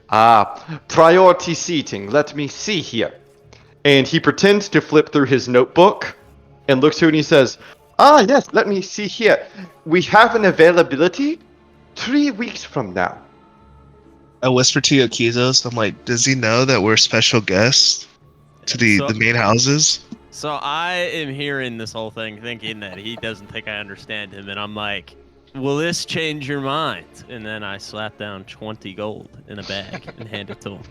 "Ah, priority seating. Let me see here." And he pretends to flip through his notebook and looks through and he says, "Ah, yes, let me see here. We have an availability 3 weeks from now." I whisper to Akizos, I'm like, does he know that we're special guests to the main houses? So I am hearing this whole thing thinking that he doesn't think I understand him, and I'm like, "Will this change your mind?" And then I slap down 20 gold in a bag and hand it to him.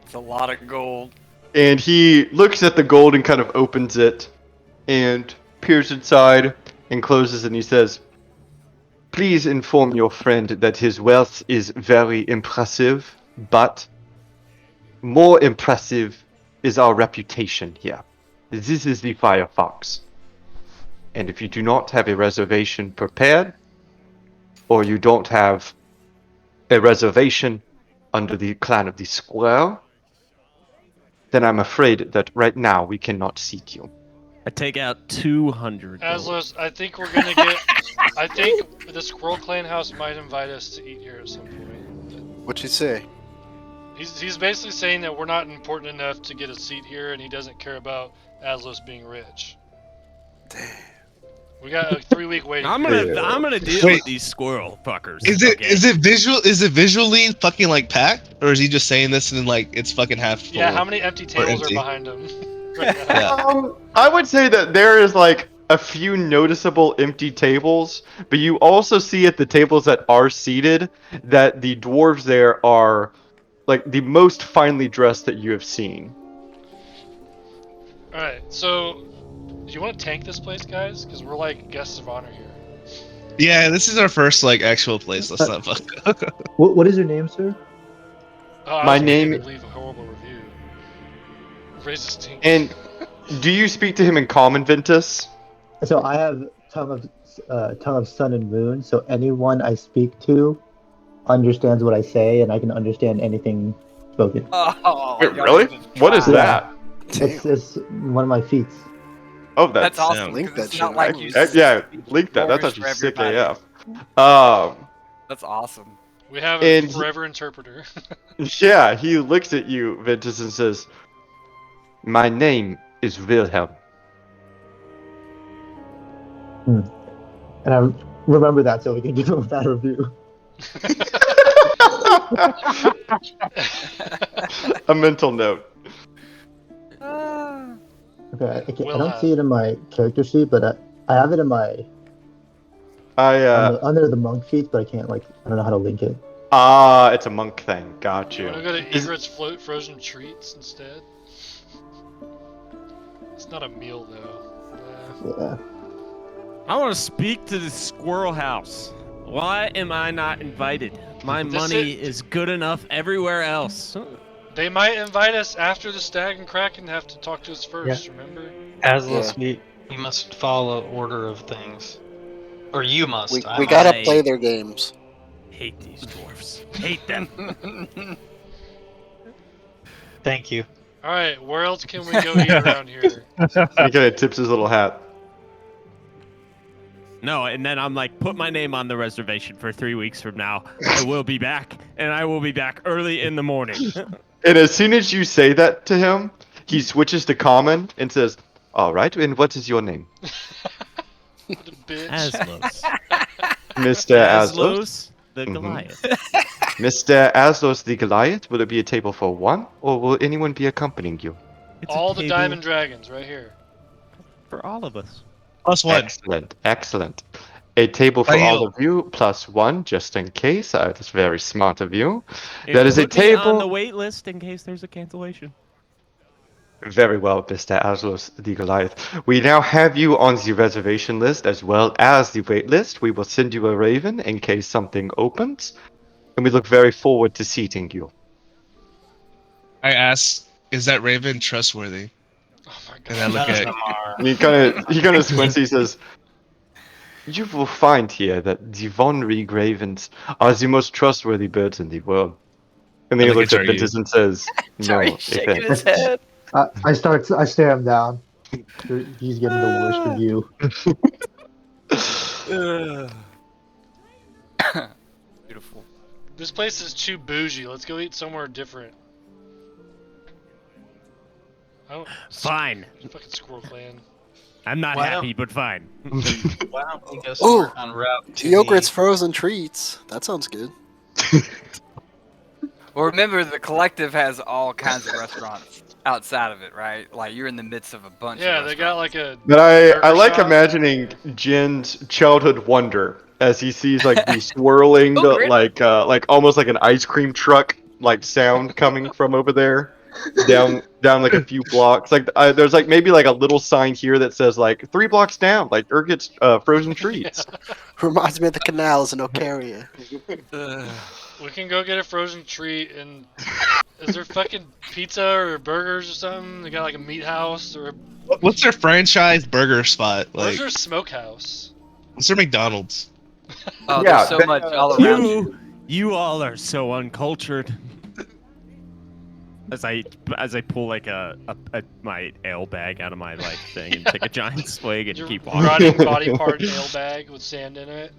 It's a lot of gold. And he looks at the gold and kind of opens it and peers inside and closes and he says, "Please inform your friend that his wealth is very impressive, but more impressive is our reputation here. This is the Firefox. And if you do not have a reservation prepared, or you don't have a reservation under the clan of the Square, then I'm afraid that right now we cannot seat you." I take out 200 gold. Aslos, I think we're gonna get. I think the Squirrel Clan house might invite us to eat here at some point. What'd you say? He's basically saying that we're not important enough to get a seat here, and he doesn't care about Aslos being rich. Damn. We got a 3-week waiting. I'm gonna deal Wait. with these squirrel fuckers. Is it okay? is it visually fucking like packed, or is he just saying this and like it's fucking half full? Yeah, how many empty tables empty. are behind him? Right now? Yeah. I would say that there is like a few noticeable empty tables, but you also see at the tables that are seated that the dwarves there are like the most finely dressed that you have seen. Alright, so do you want to tank this place, guys? Because we're like guests of honor here. Yeah, this is our first like actual place. Let's not fuck. What is your name, sir? Oh, I My was name- gonna leave a horrible review. Racist tank. And do you speak to him in common, Ventus? So I have tongue of sun and moon. So anyone I speak to understands what I say, and I can understand anything spoken. Oh, Wait, y'all really? need to What is try. that? It's one of my feats. Oh, That's awesome. Link 'cause that it's shit, not like man. you Yeah, speak link that. That's Dwarvish actually for sick everybody. AF. That's awesome. We have And a he- forever interpreter. Yeah, he looks at you, Ventus, and says, "My name is Wilhelm." And I remember that so we can give him a bad review. A mental note. Okay, I Will don't have. see it in my character sheet, but I have it in my I under the monk sheet, but I can't I don't know how to link it. it's a monk thing. Got You you. want to go to Is- Egret's frozen treats instead? It's not a meal though. Yeah. I want to speak to the squirrel house. Why am I not invited? My This money is good enough everywhere else. They might invite us after the Stag and Kraken have to talk to us first. Remember? Aslos, we must follow order of things. Or you must. We I gotta I- play their games. hate these dwarfs. Hate them. Thank you. All right, where else can we go eat around here? He kind of tips his little hat. No, and then I'm like, put my name on the reservation for 3 weeks from now. I will be back, and I will be back early in the morning. And as soon as you say that to him, he switches to common and says, "All right, and what is your name?" What a bitch. Aslos. Mr. Aslos? Aslos the Mhm. Goliath. Mr. Aslos the Goliath, will it be a table for one, or will anyone be accompanying you? It's a All the table diamond dragons right here. for all of us. +1. Excellent, excellent. A table for I all yield. of you, +1, just in case. That's very smart of you. And That is a put me on table. the wait list in case there's a cancellation. Very well, Mr. Aslos the Goliath. We now have you on the reservation list as well as the wait list. We will send you a raven in case something opens, and we look very forward to seating you. I ask, is that Raven trustworthy? Oh my god. And I look None of at them are. And he kind of squints. He says, "You will find here that the Von Rieg ravens are the most trustworthy birds in the world." And then I he look looks at at Jaryu. Ventus and says, "No, Sorry, shaking his head. I stare him down. He's giving the worst review. Beautiful. This place is too bougie. Let's go eat somewhere different. I don't. Fine. Fucking Squirrel Clan. I'm not Why happy, but fine. Why don't we go Ooh, somewhere on route to Yogurt's the... frozen treats. That sounds good. Well, remember, the collective has all kinds of restaurants outside of it, right? Like, you're in the midst of a bunch Yeah, of they got restaurants. like a. But I burger like shop. imagining Jin's childhood wonder as he sees like the swirling, Oh, great. like almost like an ice cream truck like sound coming from over there, down like a few blocks. Like there's like maybe like a little sign here that says like 3 blocks down, like Urget's frozen treats. Reminds me of the canals in Ocaria. We can go get a frozen treat and. Is there fucking pizza or burgers or something? They got like a meat house or. What's their franchise burger spot? Where's Like, their smokehouse? what's their McDonald's? Oh, Yeah, there's so much all around you. You all are so uncultured. As I pull like my ale bag out of my like thing and take a giant swig and Your keep walking. rotting body part ale bag with sand in it.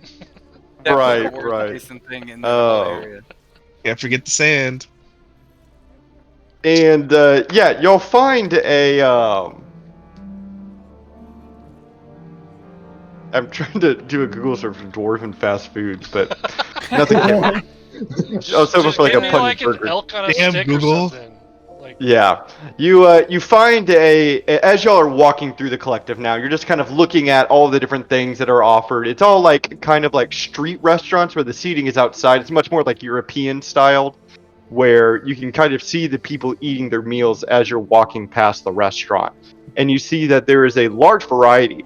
Definitely Right, the worst right. tasting thing in the whole area. Can't forget the sand. And yeah, you'll find a. I'm trying to do a Google search for dwarven fast foods, but nothing came up. Oh, so Just for like give a me punny like burger. an elk on a Damn, stick Google. or something. Like, Yeah, you find as y'all are walking through the collective now, you're just kind of looking at all the different things that are offered. It's all like kind of like street restaurants where the seating is outside. It's much more like European styled, where you can kind of see the people eating their meals as you're walking past the restaurant. And you see that there is a large variety.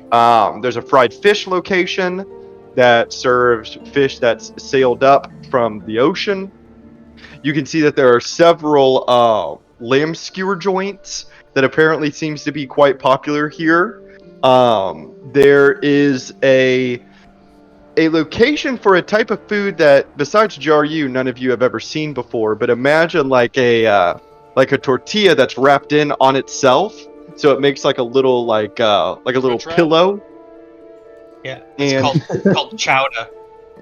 There's a fried fish location that serves fish that's sailed up from the ocean. You can see that there are several lamb skewer joints that apparently seems to be quite popular here. There is a location for a type of food that, besides jaryu, none of you have ever seen before. But imagine like a tortilla that's wrapped in on itself, so it makes like a little little Crunch wrap? pillow. Yeah, it's And called chowder.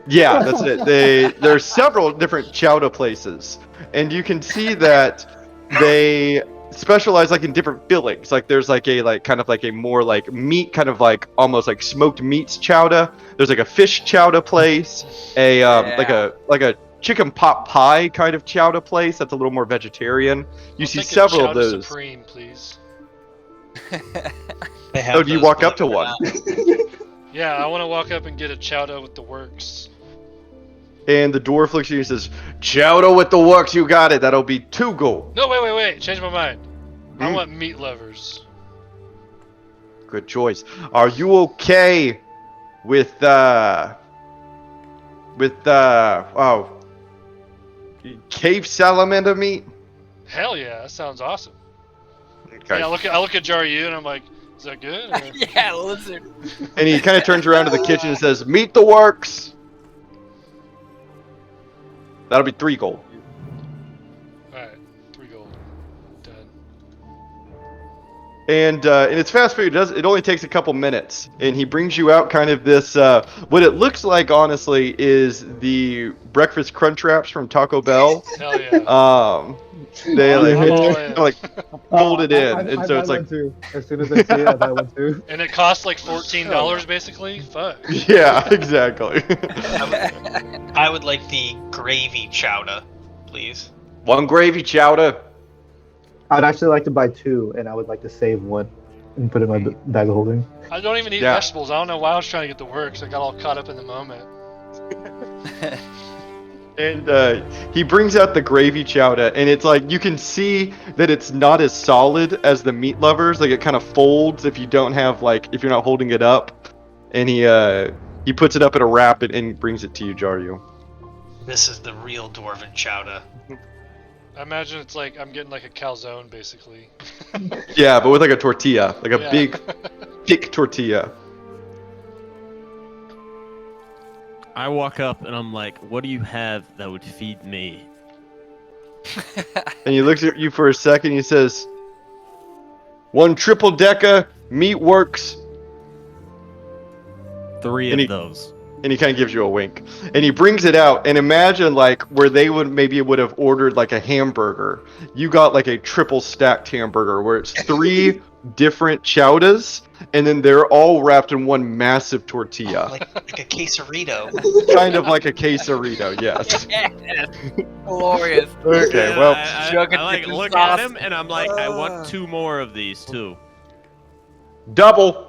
yeah, that's it. There's several different chowder places, and you can see that they specialize like in different fillings. Like there's like a kind of like a more like meat, kind of like almost like smoked meats chowder. There's like a fish chowder place, like a chicken pot pie kind of chowder place that's a little more vegetarian. You I'll see take a several of Chowder those. Supreme, please. They have Oh, do you those, walk up to believe it or one? not. Yeah, I want to walk up and get a chowder with the works. And the dwarf looks at you and says, "Chowder with the works, you got it. That'll be 2 gold." No, wait. Change my mind. I Hmm. want meat lovers. Good choice. Are you okay with cave salamander meat? Hell yeah, that sounds awesome. Okay. Yeah, I look at Jaryu and I'm like, is that good? Or... Yeah, lizard. And he kind of turns around to the kitchen and says, "Meet the works." That'll be 3 gold. Alright, 3 gold. Done. And it's fast food. It only takes a couple minutes, and he brings you out kind of this. What it looks like, honestly, is the breakfast crunch wraps from Taco Bell. Hell yeah. They I'm all like, in. like folded in, I and so buy it's like, one too. As soon as I see it, I buy one too. And it costs like $14 basically? Fuck. yeah, exactly. I would like the gravy chowder, please. 1 gravy chowder. I'd actually like to buy 2, and I would like to save 1 and put it in my bag of holding. I don't even eat Yeah. vegetables. I don't know why I was trying to get to work, so I got all caught up in the moment. And he brings out the gravy chowder, and it's like you can see that it's not as solid as the meat lovers. Like it kind of folds if you don't have if you're not holding it up. And he puts it up in a wrap and brings it to you, Jaryu. This is the real dwarven chowder. I imagine it's like I'm getting like a calzone basically. Yeah, but with like a tortilla, like a Yeah. big, thick tortilla. I walk up and I'm like, what do you have that would feed me? And he looks at you for a second. He says, 1 triple decker meat works. 3 And of those. And he kind of gives you a wink. And he brings it out. And imagine like where they would have ordered like a hamburger. You got like a triple stacked hamburger where it's 3 different chowdas, and then they're all wrapped in 1 massive tortilla. Like a quesarito. Kind of like a quesarito, yes. Glorious. Okay, Yeah, well, I like look at him and I'm like, I want 2 more of these too. double.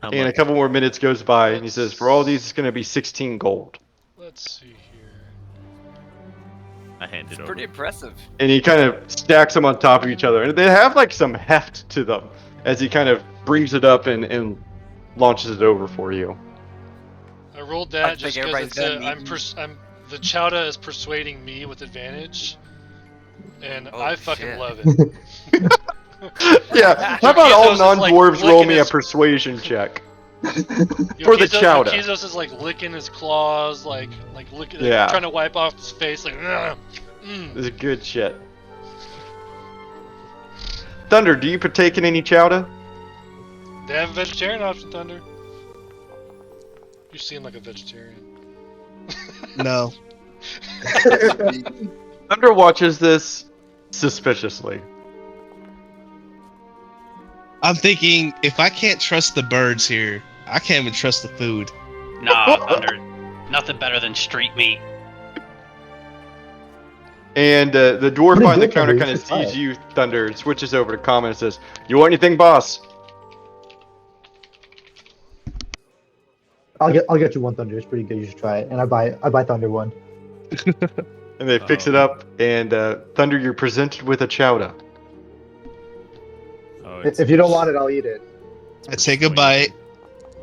I'm And a like, couple more minutes goes by, and he says, for all these, it's going to be 16 gold. Let's see here. I hand it It's over. pretty impressive. And he kind of stacks them on top of each other. And they have like some heft to them as he kind of brings it up and launches it over for you. I rolled I that think just everybody's because done eating. the chowder is persuading me with advantage, and Oh, I fucking shit. love it. Yeah, how about all Yukizos is, like, non-dwarves roll licking me a his- persuasion check? For the chowder. Yukizos is like licking his claws, like licking, Yeah. trying to wipe off his face, like. "Ugh, This is good shit. Thunder, do you partake in any chowder? They have a vegetarian option, Thunder. You seem like a vegetarian. No. Thunder watches this suspiciously. I'm thinking, if I can't trust the birds here, I can't even trust the food. Nah, Thunder. Nothing better than street meat. And the dwarf Pretty behind the good, counter Thunder, kind you of should try sees it. you, Thunder, and switches over to common and says, "You want anything, boss?" I'll get you 1 Thunder. It's pretty good. You should try it. And I buy Thunder 1. And they fix it up, and Thunder, you're presented with a chowder. Oh, If you don't want it, I'll eat it. I take a bite.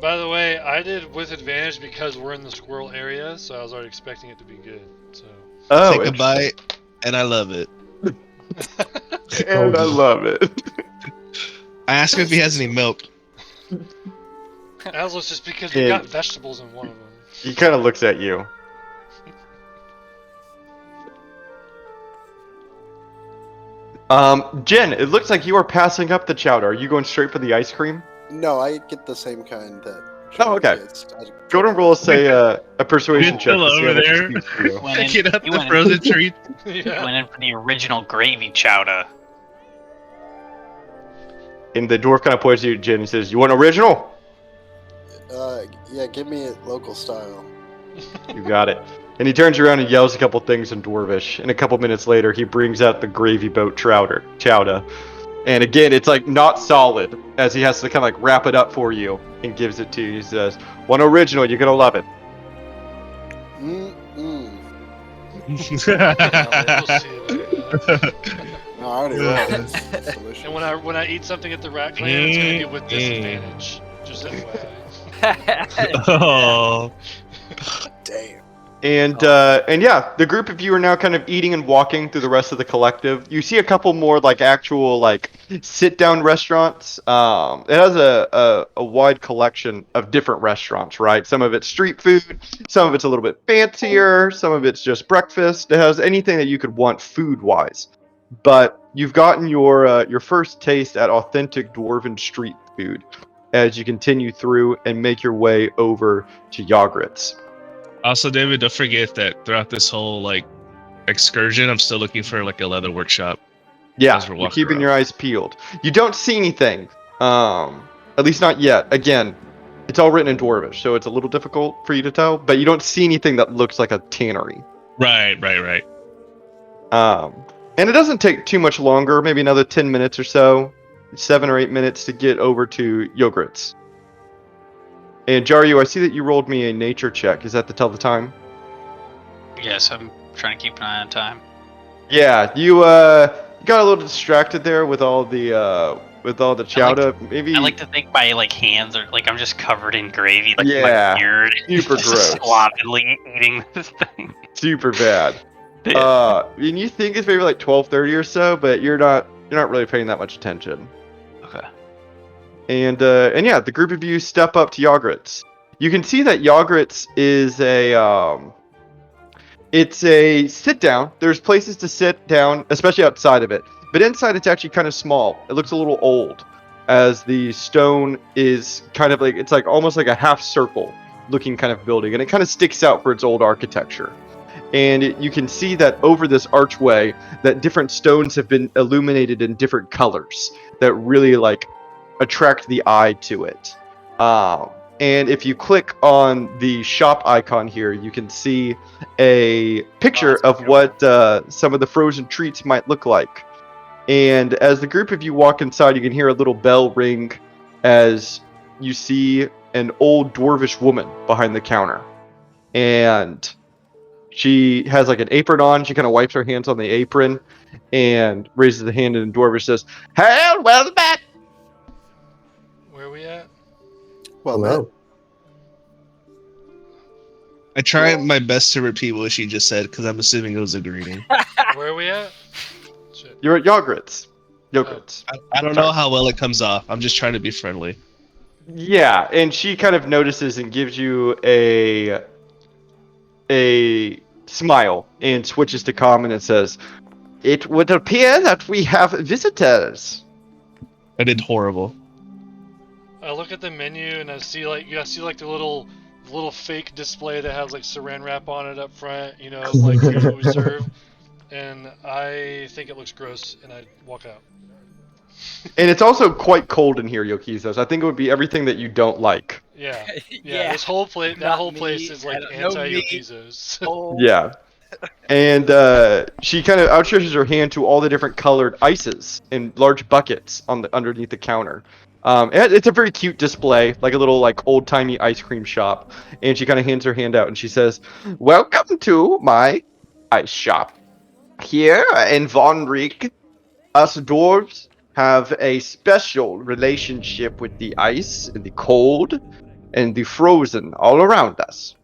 By the way, I did with advantage because we're in the squirrel area, so I was already expecting it to be good. So. Oh, Take a bite, and I love it. and I love it. I ask him if he has any milk. As was just because we got vegetables in one of them. He kind of looks at you. Jen, it looks like you are passing up the chowder. Are you going straight for the ice cream? No, I get the same kind that. Oh, okay. Gets. Go ahead and roll us a persuasion You're check. still to see how over much there. it speaks to you. Went in, Picking up he the went in- frozen treat. Yeah. Went in for the original gravy chowder. And the dwarf kind of points to you, Jen, and says, "You want original?" Yeah, give me it local style. You got it. And he turns around and yells a couple things in Dwarvish. And a couple minutes later, he brings out the gravy boat chowder. And again, it's like not solid, as he has to kind of like wrap it up for you and gives it to you. He says, "One original, you're gonna love it." We'll see later. No, I already rolled. It's delicious. And when I eat something at the Rat Clan, it's gonna be with disadvantage. Just FYI. Oh. Damn. And yeah, the group of you are now kind of eating and walking through the rest of the collective. You see a couple more like actual like sit down restaurants. It has a wide collection of different restaurants, right? Some of it's street food, some of it's a little bit fancier, some of it's just breakfast. It has anything that you could want food wise. But you've gotten your first taste at authentic dwarven street food as you continue through and make your way over to Yogurt's. Also, David, don't forget that throughout this whole like excursion, I'm still looking for like a leather workshop Yeah, as we're you're walking keeping around. your eyes peeled. You don't see anything. At least not yet. Again, it's all written in Dwarvish, so it's a little difficult for you to tell, but you don't see anything that looks like a tannery. Right. And it doesn't take too much longer, maybe another 10 minutes or so, 7 or 8 minutes to get over to Yogurt's. And Jaryu, I see that you rolled me a nature check. Is that to tell the time? Yes, I'm trying to keep an eye on time. Yeah, you got a little distracted there with all the chowder. Maybe I like to think my like hands are like I'm just covered in gravy, like Yeah, my beard. super just gross. sloppily eating this thing. super bad. Yeah. And you think it's maybe like 12:30 or so, but you're not really paying that much attention. Okay. And yeah, the group of you step up to Yogurt's. You can see that Yogurt's is it's a sit down. There's places to sit down, especially outside of it. But inside it's actually kind of small. It looks a little old, as the stone is kind of like, it's like almost like a half circle looking kind of building, and it kind of sticks out for its old architecture. And you can see that over this archway that different stones have been illuminated in different colors that really like attract the eye to it. And if you click on the shop icon here, you can see a picture of what some of the frozen treats might look like. And as the group of you walk inside, you can hear a little bell ring as you see an old dwarvish woman behind the counter. And she has like an apron on. She kind of wipes her hands on the apron and raises a hand in dwarvish, says, "Hey, welcome back." Where are we at? Well met. Hello. I try my best to repeat what she just said because I'm assuming it was a greeting. Where are we at? Shit. You're at Yogurt's. Yogurt's. I don't know how well it comes off. I'm just trying to be friendly. Yeah, and she kind of notices and gives you a smile and switches to common and says, "It would appear that we have visitors." I did horrible. I look at the menu and I see like the little fake display that has like saran wrap on it up front, you know, of, like here's what we serve, and I think it looks gross, and I walk out. And it's also quite cold in here, Yokizos. I think it would be everything that you don't like. Yeah. Yeah. This whole place, that Not whole place me, is like no me. anti-Yokizos. Oh. Yeah. And she kind of outstretches her hand to all the different colored ices in large buckets on the underneath the counter. It's a very cute display, like a little like old-timey ice cream shop. And she kind of hands her hand out and she says, "Welcome to my ice shop. Here in Von Riek, us dwarves have a special relationship with the ice and the cold and the frozen all around us.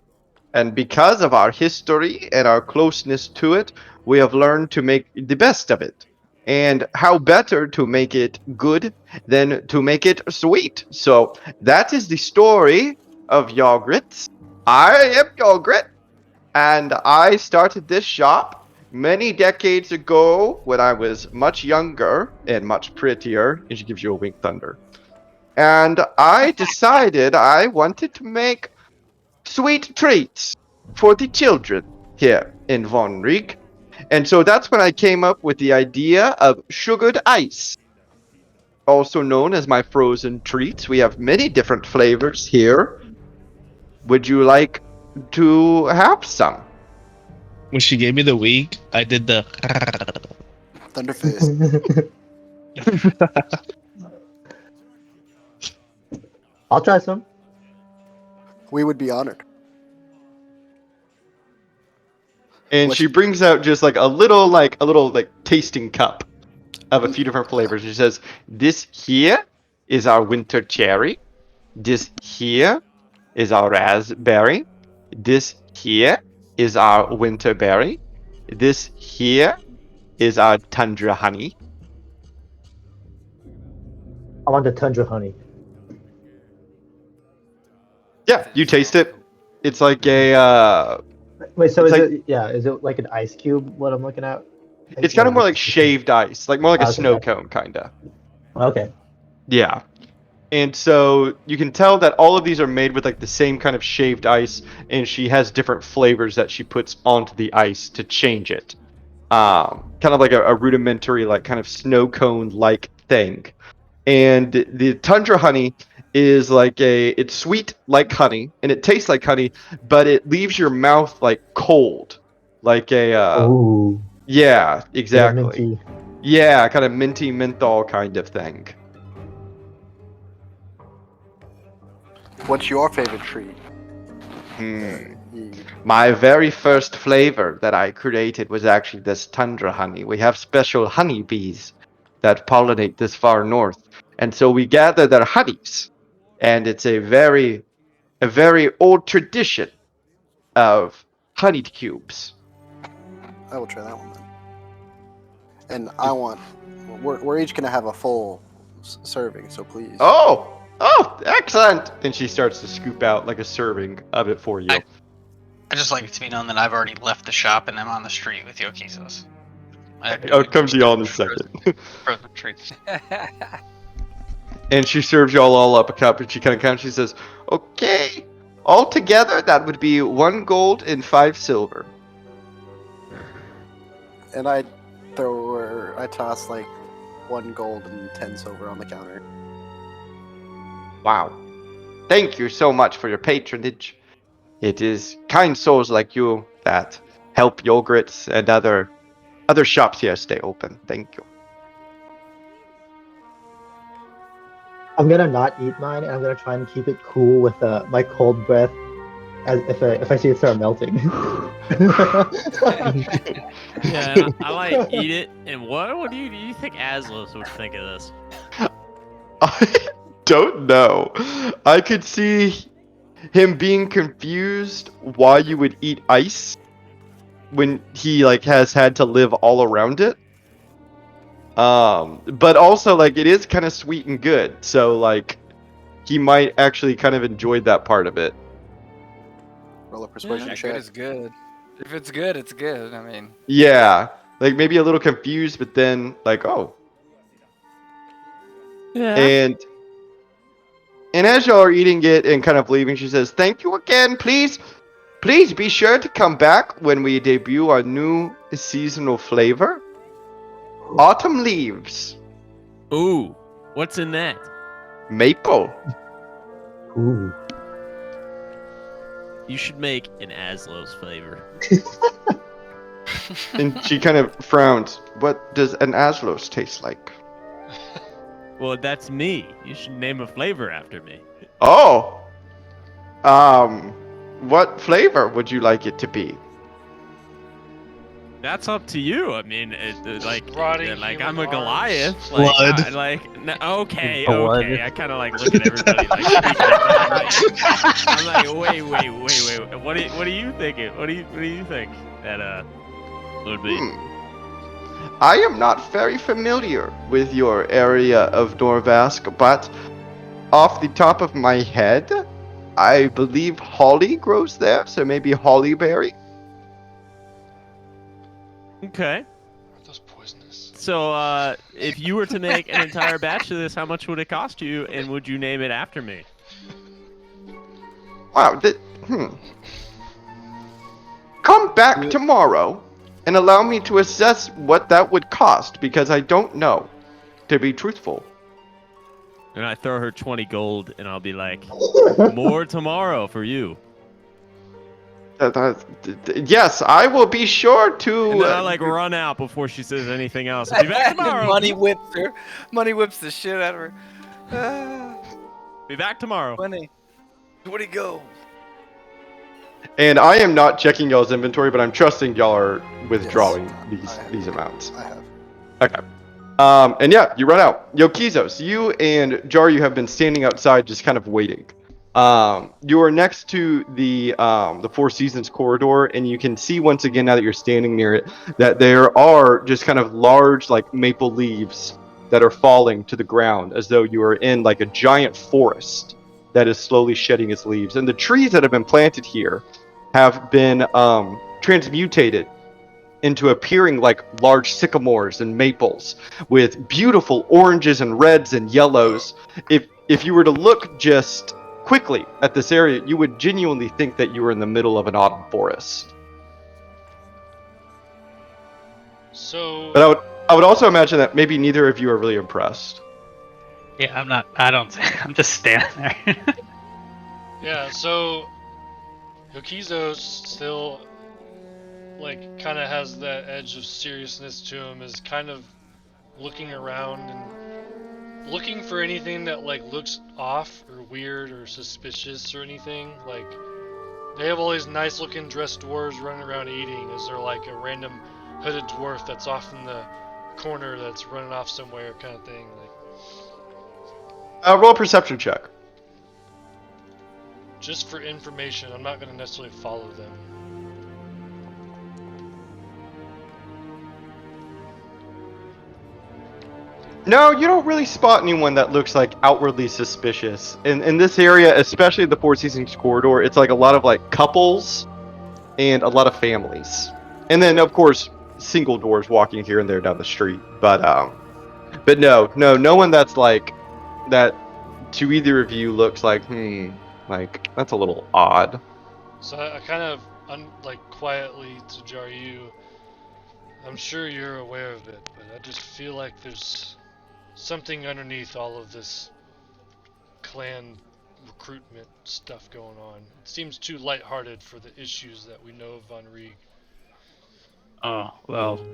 And because of our history and our closeness to it, we have learned to make the best of it. And how better to make it good than to make it sweet. So that is the story of Yogurt's. I am Yogurt, and I started this shop many decades ago when I was much younger and much prettier." And she gives you a wink thunder. "And I decided I wanted to make sweet treats for the children here in Von Riek. And so that's when I came up with the idea of sugared ice, also known as my frozen treats. We have many different flavors here. Would you like to have some?" When she gave me the wink, I did the. Thunderface. I'll try some. We would be honored. And What- she brings out just like a little tasting cup of a few different flavors. She says, "This here is our winter cherry. This here is our raspberry. This here is our winter berry. This here is our tundra honey. I want the tundra honey. Yeah, you taste it. It's like a Wait, so It's is like- it? Yeah, is it like an ice cube? What I'm looking at? it's kind of more like shaved ice, like more like a Okay, snow gotcha. cone kinda. Okay. Yeah. And so you can tell that all of these are made with like the same kind of shaved ice, and she has different flavors that she puts onto the ice to change it. Kind of like a rudimentary, like kind of snow cone like thing. And the tundra honey is like it's sweet like honey, and it tastes like honey, but it leaves your mouth like cold, like a Ooh, yeah, like a exactly. minty. Yeah, kind of minty menthol kind of thing. What's your favorite treat? Hmm. You- My very first flavor that I created was actually this tundra honey. We have special honeybees that pollinate this far north, and so we gather their honeys, and it's a very old tradition of honeyed cubes. I will try that one then. And I want. We're each gonna have a full serving, so please. Oh, excellent! And she starts to scoop out like a serving of it for you. I just like it to be known that I've already left the shop and I'm on the street with Yokizos. I'll come to y'all in a second. Frozen treats. And she serves y'all all up a cup, and she kind of counts. She says, "Okay, all together that would be 1 gold and 5 silver." And I toss like 1 gold and 10 silver on the counter. Wow. Thank you so much for your patronage. It is kind souls like you that help Yogurts and other shops here stay open. Thank you. I'm gonna not eat mine, and I'm gonna try and keep it cool with my cold breath, as if I see it start melting. Yeah, I like eat it. And what do you think Aslos would think of this? I don't know. I could see him being confused why you would eat ice when he like has had to live all around it. But also like it is kind of sweet and good, so like he might actually kind of enjoy that part of it. Roll a persuasion Yeah, check. good is good. If it's good, it's good. I mean, Yeah, like maybe a little confused, but then like oh. Yeah. And as y'all are eating it and kind of leaving, she says, "Thank you again. Please be sure to come back when we debut our new seasonal flavor, Autumn Leaves, Ooh, what's in that? Maple." Ooh. You should make an Aslos flavor. And she kind of frowns. "What does an Aslos taste like?" Well, that's me. You should name a flavor after me. Oh. What flavor would you like it to be? That's up to you. I mean, like Rotting I'm human a Goliath. arms. Like, Blood. Okay. Blood. I kind of like look at everybody like. Speaking of, I'm like, wait. What are you thinking? What do you think that would be? I am not very familiar with your area of Norvask, but off the top of my head, I believe holly grows there, so maybe hollyberry. Okay. Are those poisonous? So, if you were to make an entire batch of this, how much would it cost you, and would you name it after me? Wow. Come back tomorrow and allow me to assess what that would cost, because I don't know, to be truthful. And I throw her 20 gold, and I'll be like, more tomorrow for you. Yes, I will be sure to. And then I like run out before she says anything else. I'll be back tomorrow. Money whips her. Money whips the shit out of her. Ah, Be back tomorrow. money. Where'd he go? And I am not checking y'all's inventory, but I'm trusting y'all are withdrawing Yes, these amounts. I have. Okay. And yeah, you run out. Yokizos, you and Jar, you have been standing outside just kind of waiting. You are next to the Four Seasons corridor, and you can see once again, now that you're standing near it, that there are just kind of large, like, maple leaves that are falling to the ground, as though you are in like a giant forest that is slowly shedding its leaves. And the trees that have been planted here have been transmutated into appearing like large sycamores and maples with beautiful oranges and reds and yellows. If you were to look just quickly at this area, you would genuinely think that you were in the middle of an autumn forest. So But I would also imagine that maybe neither of you are really impressed. Yeah, I'm not. I don't. I'm just standing there. yeah, so Yokizo's still like kind of has that edge of seriousness to him, is kind of looking around and looking for anything that like looks off or weird or suspicious or anything. Like they have all these nice looking dressed dwarves running around eating. Is there like a random hooded dwarf that's off in the corner that's running off somewhere kind of thing? Like, Roll a perception check. just for information, I'm not going to necessarily follow them. No, you don't really spot anyone that looks like outwardly suspicious. In this area, especially the Four Seasons corridor, it's like a lot of like couples and a lot of families. And then of course single dwarves walking here and there down the street. But no one that's like that to either of you looks like like that's a little odd. So I kind of like quietly to Jaryu, I'm sure you're aware of it, but I just feel like there's something underneath all of this clan recruitment stuff going on. It seems too lighthearted for the issues that we know of Von Rieg. Oh, well,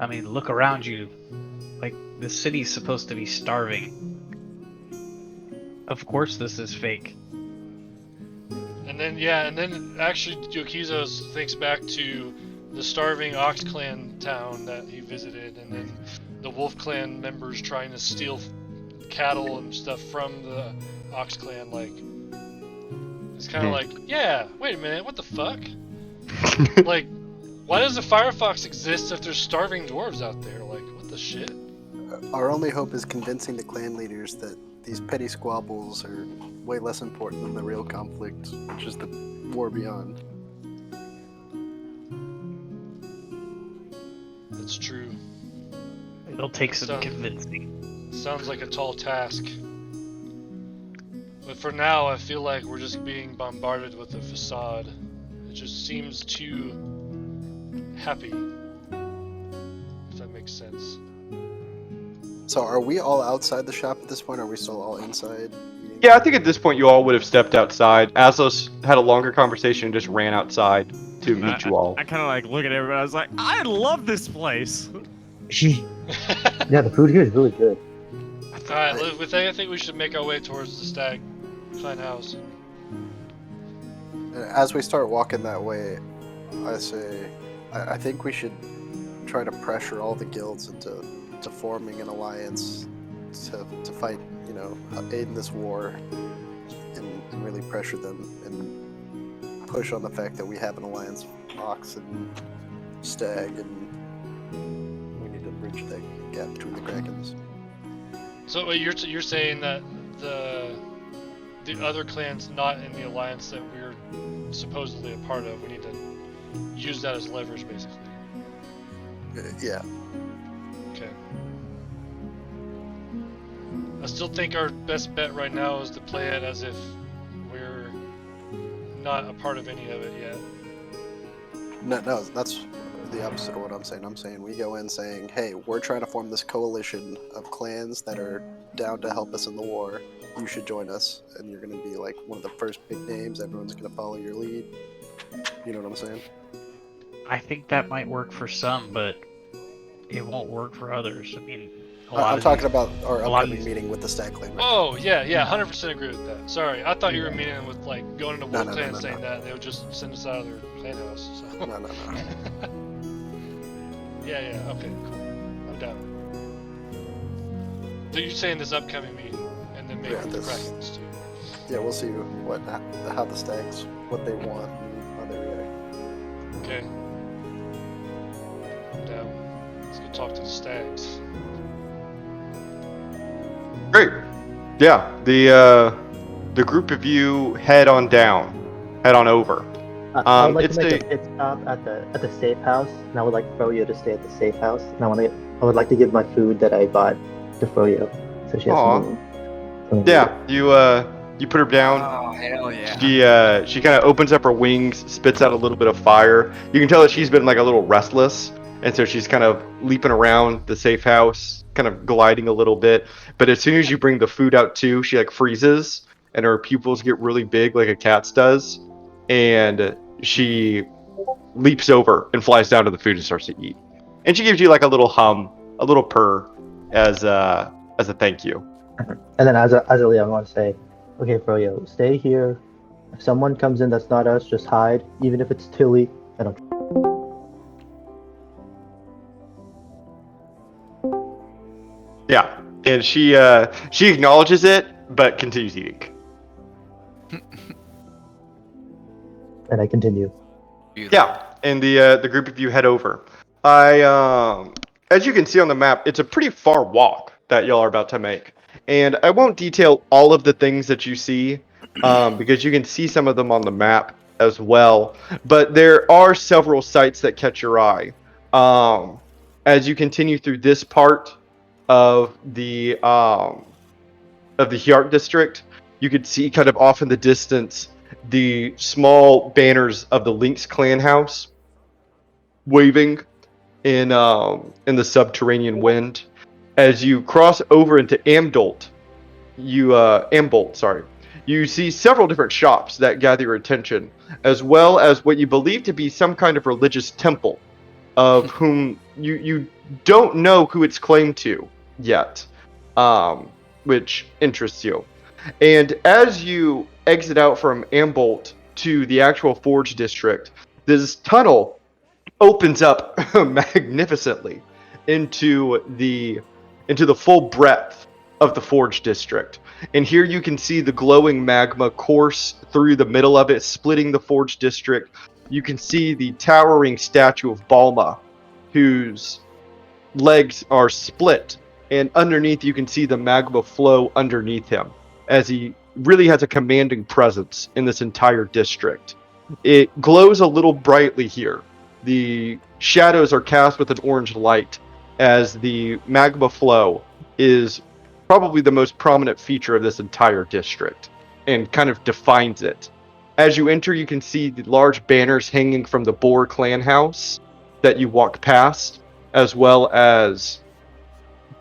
I mean, look around you. Like, the city's supposed to be starving. Of course this is fake. And then actually Yokizo thinks back to the starving Ox Clan town that he visited, and then the Wolf Clan members trying to steal cattle and stuff from the Ox Clan. Like, it's kind of like, yeah, wait a minute, what the fuck? Like, why does the Firefox exist if there's starving dwarves out there? Like, what the shit? Our only hope is convincing the clan leaders that these petty squabbles are way less important than the real conflict, which is the war beyond. That's true. It'll take some convincing. Sounds like a tall task. But for now, I feel like we're just being bombarded with a facade. It just seems too happy, if that makes sense. So are we all outside the shop at this point, or are we still all inside? Yeah, I think at this point you all would have stepped outside. Aslos had a longer conversation and just ran outside to meet you all. I kind of like look at everybody. I was like, I love this place. Yeah, the food here is really good. Alright, with that, I think we should make our way towards the Stag Clan house. As we start walking that way, I say, I think we should try to pressure all the guilds into forming an alliance to fight, aid in this war, and really pressure them and push on the fact that we have an alliance with Ox and Stag, and we need to bridge that gap between the Krakens. So you're saying that the other clans not in the alliance that we're supposedly a part of, we need to use that as leverage, basically. Yeah. Okay. I still think our best bet right now is to play it as if we're not a part of any of it yet. No, that's the opposite of what I'm saying. I'm saying we go in saying, hey, we're trying to form this coalition of clans that are down to help us in the war. You should join us, and you're going to be like one of the first big names. Everyone's going to follow your lead. You know what I'm saying? I think that might work for some, but it won't work for others. I mean, I'm talking about our upcoming meeting with the Stag Clan. Right? Oh, yeah, 100% agree with that. Sorry, I thought you were meaning with like going into Wolf Clan saying that they would just send us out of their clan house. So. No. Yeah, okay, cool. I'm down. So you're saying this upcoming meeting, and then maybe the Krakens too. Yeah, we'll see how the stags, what they want and how they react. Okay. Now, let's go talk to the stags. Great. Yeah, the group of you head on over. I would like It's to make a a pit stop at the safe house, and I would like Froyo to stay at the safe house. And I would like to give my food that I bought to Froyo, so she has Aw. something. Yeah, you put her down. Oh hell yeah! She kind of opens up her wings, spits out a little bit of fire. You can tell that she's been like a little restless, and so she's kind of leaping around the safe house, kind of gliding a little bit. But as soon as you bring the food out too, she like freezes, and her pupils get really big like a cat's does, and she leaps over and flies down to the food and starts to eat. And she gives you like a little hum, a little purr, as a thank you. And then as a leader, I want to say, okay, Froyo, stay here. If someone comes in that's not us, just hide, even if it's Tilly. I don't. Yeah, and she acknowledges it, but continues eating. And I continue. Yeah, and the group of you head over. As you can see on the map, it's a pretty far walk that y'all are about to make, and I won't detail all of the things that you see, because you can see some of them on the map as well. But there are several sites that catch your eye. As you continue through this part of the Hjark district, you could see kind of off in the distance the small banners of the Lynx clan house waving in the subterranean wind. As you cross over into Ambolt, you see several different shops that gather your attention, as well as what you believe to be some kind of religious temple, of whom you don't know who it's claimed to yet, which interests you. And as you exit out from Ambolt to the actual Forge district, this tunnel opens up magnificently into the full breadth of the Forge district. And here you can see the glowing magma course through the middle of it, splitting the Forge district. You can see the towering statue of Balma, whose legs are split, and underneath you can see the magma flow underneath him, as he really has a commanding presence in this entire district. It glows a little brightly here. The shadows are cast with an orange light, as the magma flow is probably the most prominent feature of this entire district and kind of defines it. As you enter, you can see the large banners hanging from the Boar clan house that you walk past, as well as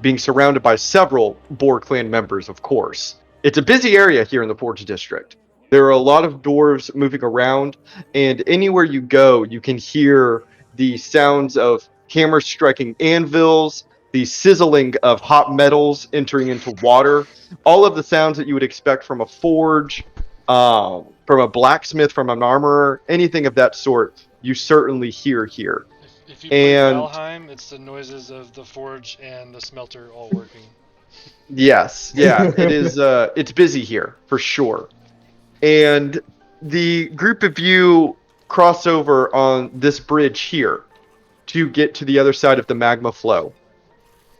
being surrounded by several Boar clan members, of course. It's a busy area here in the Forge district. There are a lot of dwarves moving around, and anywhere you go, you can hear the sounds of hammers striking anvils, the sizzling of hot metals entering into water, all of the sounds that you would expect from a forge, from a blacksmith, from an armorer, anything of that sort, you certainly hear here. If you play And Valheim, it's the noises of the forge and the smelter all working. yes, yeah, it is. It's busy here for sure. And the group of you cross over on this bridge here to get to the other side of the magma flow.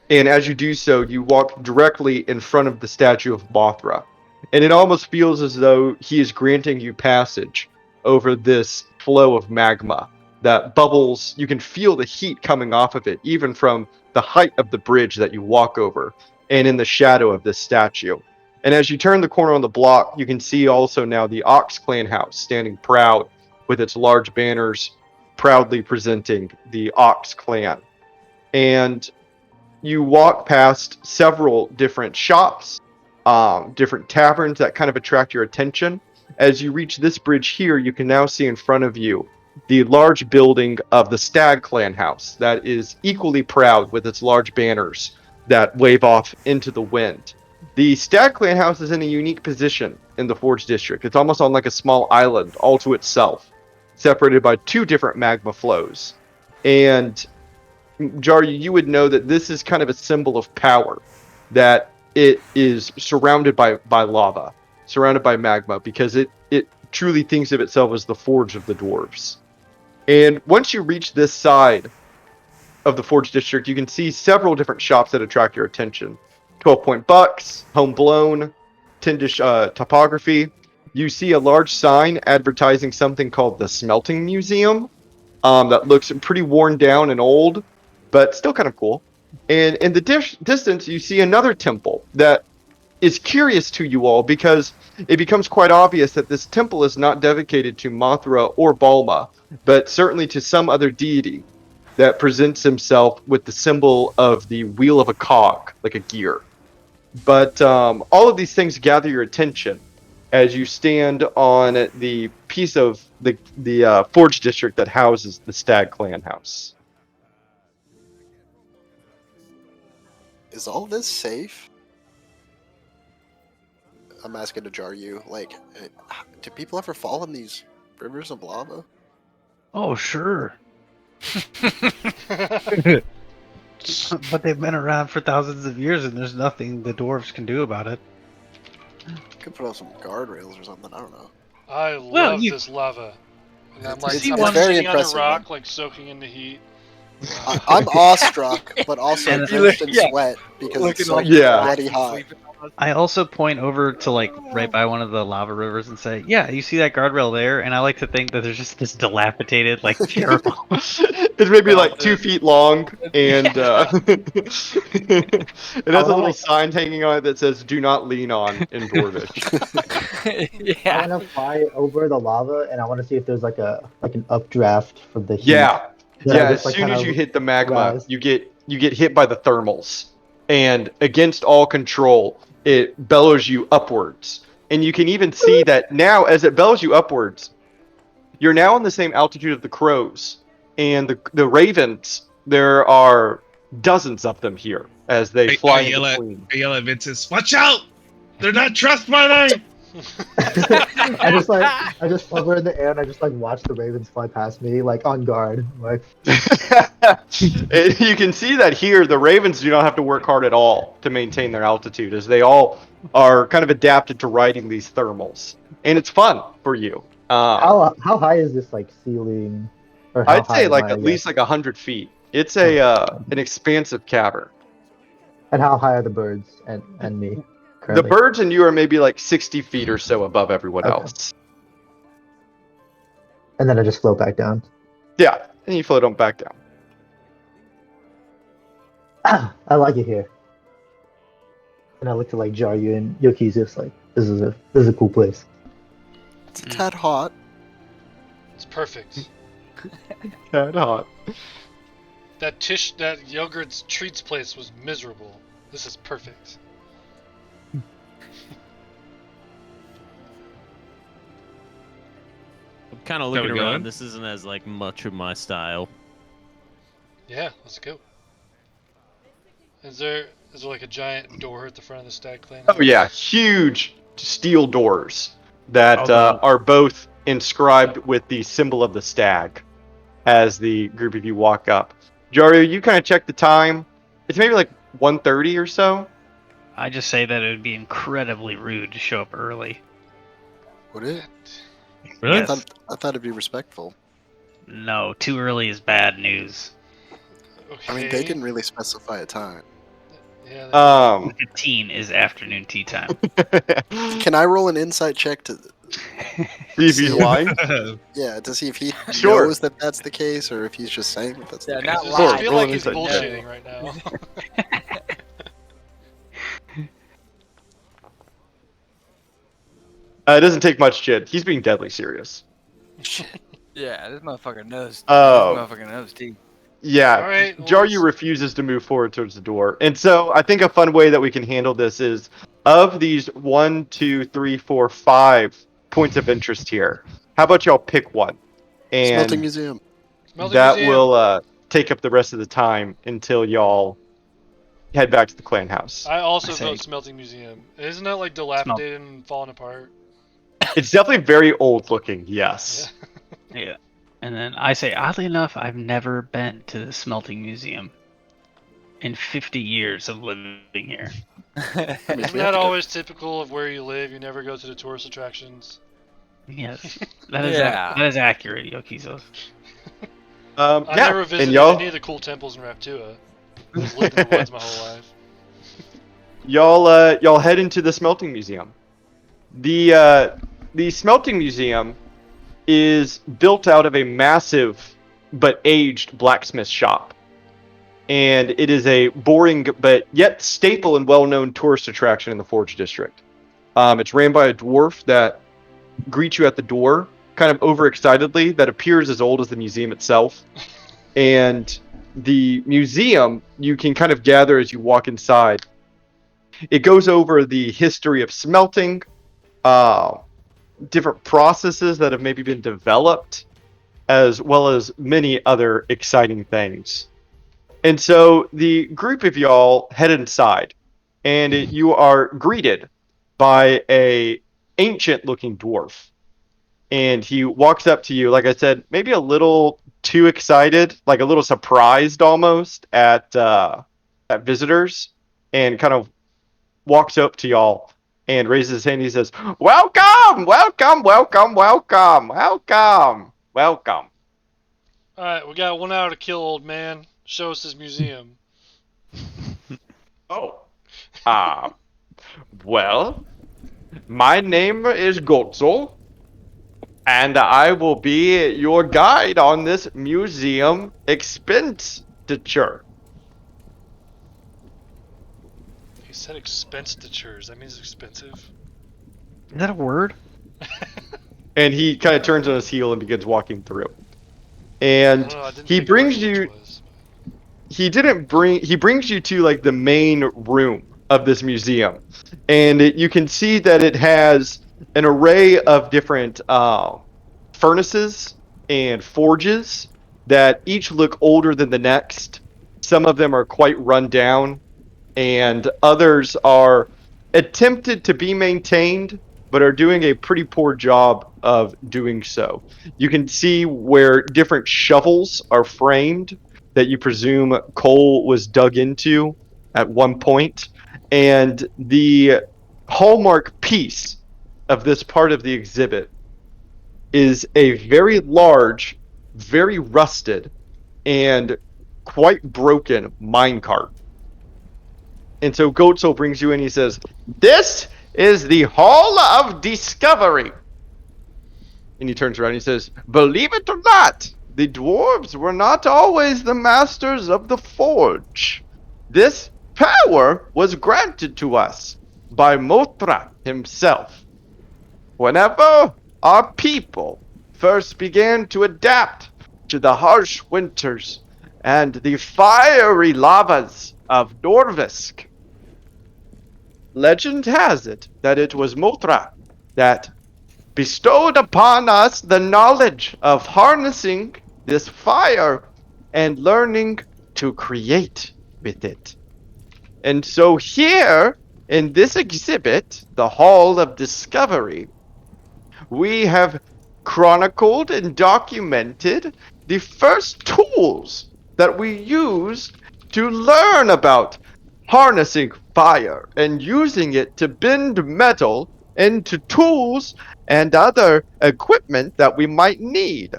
And as you do so, you walk directly in front of the statue of Mothra. And it almost feels as though he is granting you passage over this flow of magma that bubbles. You can feel the heat coming off of it, even from the height of the bridge that you walk over and in the shadow of this statue. And as you turn the corner on the block, you can see also now the Ox Clan house standing proud with its large banners proudly presenting the Ox Clan. And you walk past several different shops, different taverns that kind of attract your attention. As you reach this bridge here, you can now see in front of you the large building of the Stag Clan house that is equally proud with its large banners that wave off into the wind. The Stag Clan house is in a unique position in the Forge district. It's almost on like a small island all to itself, separated by two different magma flows. And Jaryu, you would know that this is kind of a symbol of power, that it is surrounded by lava. surrounded by magma, because it truly thinks of itself as the forge of the dwarves. And once you reach this side of the Forge District, you can see several different shops that attract your attention. 12-point bucks, homeblown, tindish topography. You see a large sign advertising something called the Smelting Museum, that looks pretty worn down and old, but still kind of cool. And in the distance, you see another temple that is curious to you all, because it becomes quite obvious that this temple is not dedicated to Mothra or Balma, but certainly to some other deity that presents himself with the symbol of the wheel of a cog, like a gear. But all of these things gather your attention as you stand on the piece of the Forge District that houses the Stag Clan house. Is all this safe? I'm asking to jar you. Like, do people ever fall in these rivers of lava? Oh, sure. But they've been around for thousands of years, and there's nothing the dwarves can do about it. Could put up some guardrails or something. I don't know. I Well, love you- this lava. And I'm It's- like, it's I'm very sitting on a impressive, rock, man. like soaking in the heat. I'm awestruck, but also And- drenched in Yeah. sweat because Looking it's so like Yeah. bloody hot. sleeping on us. I also point over to like right by one of the lava rivers and say, "Yeah, you see that guardrail there?" And I like to think that there's just this dilapidated, like terrible. It's maybe like 2 feet long, and it has a little sign hanging on it that says "Do not lean on" in Dwarvish. I Yeah. want to fly over the lava, and I want to see if there's like an updraft from the heat. Yeah, that I yeah. As just, like, soon as kinda you hit the magma, rise. you get hit by the thermals, and against all control, it bellows you upwards. And you can even see that now, as it bellows you upwards, you're now on the same altitude of the crows, and the ravens. There are dozens of them here as they fly in between. I yell at Ventus, "Watch out! They're not trustworthy!" I just hover in the air and I just like watch the ravens fly past me, like on guard. Like, And you can see that here, the ravens do not have to work hard at all to maintain their altitude, as they all are kind of adapted to riding these thermals, and it's fun for you. how high is this like ceiling? Or how I'd high say am like I, at I least guess? like 100 feet. It's an expansive cavern. And how high are the birds and me? The Currently? birds and you are maybe like 60 feet or so above everyone Okay. else. And then I just float back down. Yeah, and you float on back down. I like it here. And I look to like Jaryu and Yoki's just like, this is a cool place. It's a tad hot. It's perfect. Tad hot. That yogurt's treats place was miserable. This is perfect. I'm kind of There looking we go. around. This isn't as like much of my style. Yeah, let's go. Is there like a giant door at the front of the Stag Clan? Oh yeah, huge steel doors that Okay. are both inscribed with the symbol of the stag as the group of you walk up. Jario, you kind of check the time. It's maybe like 1:30 or so. I just say that it would be incredibly rude to show up early. Would it? Really? Yes. I thought it'd be respectful. No, too early is bad news. Okay. I mean, they didn't really specify a time. Yeah. 15 is afternoon tea time. Can I roll an insight check to See if he's lying. to see if he Sure. knows that that's the case, or if he's just saying that that's Yeah, the case? not I Sure, just feel roll like an he's insight check. bullshitting right now. It doesn't take much, Jid. He's being deadly serious. Yeah, this motherfucker knows. Oh. This motherfucker knows, too. Yeah, All right, well, Jaryu let's- refuses to move forward towards the door. And so I think a fun way that we can handle this is, of these 1, 2, 3, 4, 5 points of interest here, how about y'all pick one? Smelting And museum. Smelting that museum. will take up the rest of the time until y'all head back to the clan house. I also I say- vote Smelting Museum. Isn't that like dilapidated and falling apart? It's definitely very old looking, yes. Yeah. And then I say, oddly enough, I've never been to the smelting museum in 50 years of living here. I mean, Isn't we have that to go- always typical of where you live? You never go to the tourist attractions. Yes, that is Yeah. that is accurate, Yokizos. I Yeah, never and visited any of the cool temples in Raptua. I just lived in the woods my whole life. y'all head into the smelting museum. The smelting museum is built out of a massive but aged blacksmith shop, and it is a boring but yet staple and well-known tourist attraction in the Forge District. It's ran by a dwarf that greets you at the door, kind of overexcitedly, that appears as old as the museum itself. And the museum, you can kind of gather as you walk inside. It goes over the history of smelting, uh, different processes that have maybe been developed, as well as many other exciting things. And so the group of y'all head inside, and you are greeted by a ancient-looking dwarf. And he walks up to you, like I said, maybe a little too excited, like a little surprised almost at visitors, and kind of walks up to y'all and raises his hand. He says, "Welcome, welcome, welcome, welcome, welcome, welcome." Alright, we got 1 hour to kill, old man. Show us his museum. Oh, well, my name is Gotzel, and I will be your guide on this museum expenditure. He said expenditures. That means expensive. Is that a word? And he kind of turns on his heel and begins walking through. I And don't know, I didn't he think about brings which you was. he brings you to like the main room of this museum. And you can see that it has an array of different furnaces and forges that each look older than the next. Some of them are quite run down, and others are attempted to be maintained, but are doing a pretty poor job of doing so. You can see where different shovels are framed that you presume coal was dug into at one point, and the hallmark piece of this part of the exhibit is a very large, very rusted, and quite broken minecart. And so Goatso brings you in. He says, "This is the Hall of Discovery." And he turns around and he says, "Believe it or not, the dwarves were not always the masters of the forge. This power was granted to us by Mothra himself. Whenever our people first began to adapt to the harsh winters and the fiery lavas of Dorvisk, legend has it that it was Mothra that bestowed upon us the knowledge of harnessing this fire and learning to create with it. And so here in this exhibit, the Hall of Discovery, we have chronicled and documented the first tools that we used to learn about harnessing fire and using it to bend metal into tools and other equipment that we might need."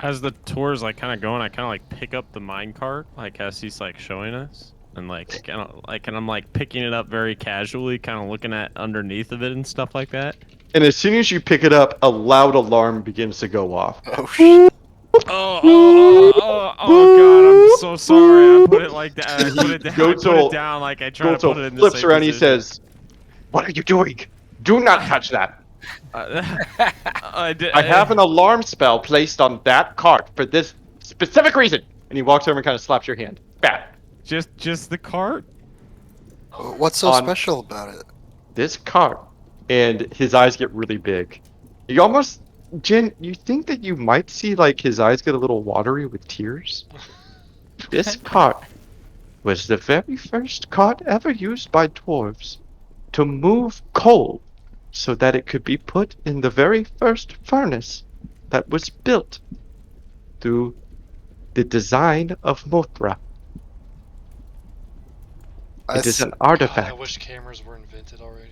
As the tour is like kind of going, I kind of like pick up the mine cart, like as he's like showing us, and like kind of like, and I'm like picking it up very casually, kind of looking at underneath of it and stuff like that. And as soon as you pick it up, a loud alarm begins to go off. Oh shit! Oh god, I'm so sorry. I put it like that. I put it down. I put Goatso- it down like I try to put it in the flips same around. He position. says, "What are you doing? Do not touch that. I did. I have an alarm spell placed on that cart for this specific reason." And he walks over and kind of slaps your hand. Bad. Just the cart. What's so On- special about it? This cart. And his eyes get really big. You almost, Jen, you think that you might see like his eyes get a little watery with tears? This cart was the very first cart ever used by dwarves to move coal so that it could be put in the very first furnace that was built through the design of Mothra. It is an God, artifact. I wish cameras were invented already.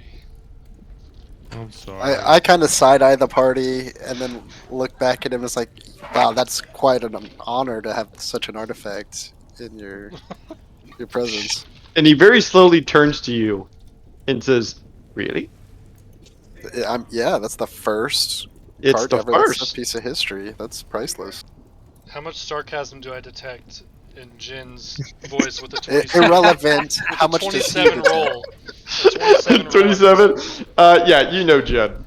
I'm sorry. I kind of side eye the party and then look back at him. It's like, wow, that's quite an honor to have such an artifact in your presence. And he very slowly turns to you and says, "Really? Yeah, that's the first It's card the ever. That's a first." piece of history. That's priceless. How much sarcasm do I detect in Jin's voice with the 27? Irrelevant. With How the much does he 27 detect? roll. The 27 roll. 27. Yeah, you know Jed.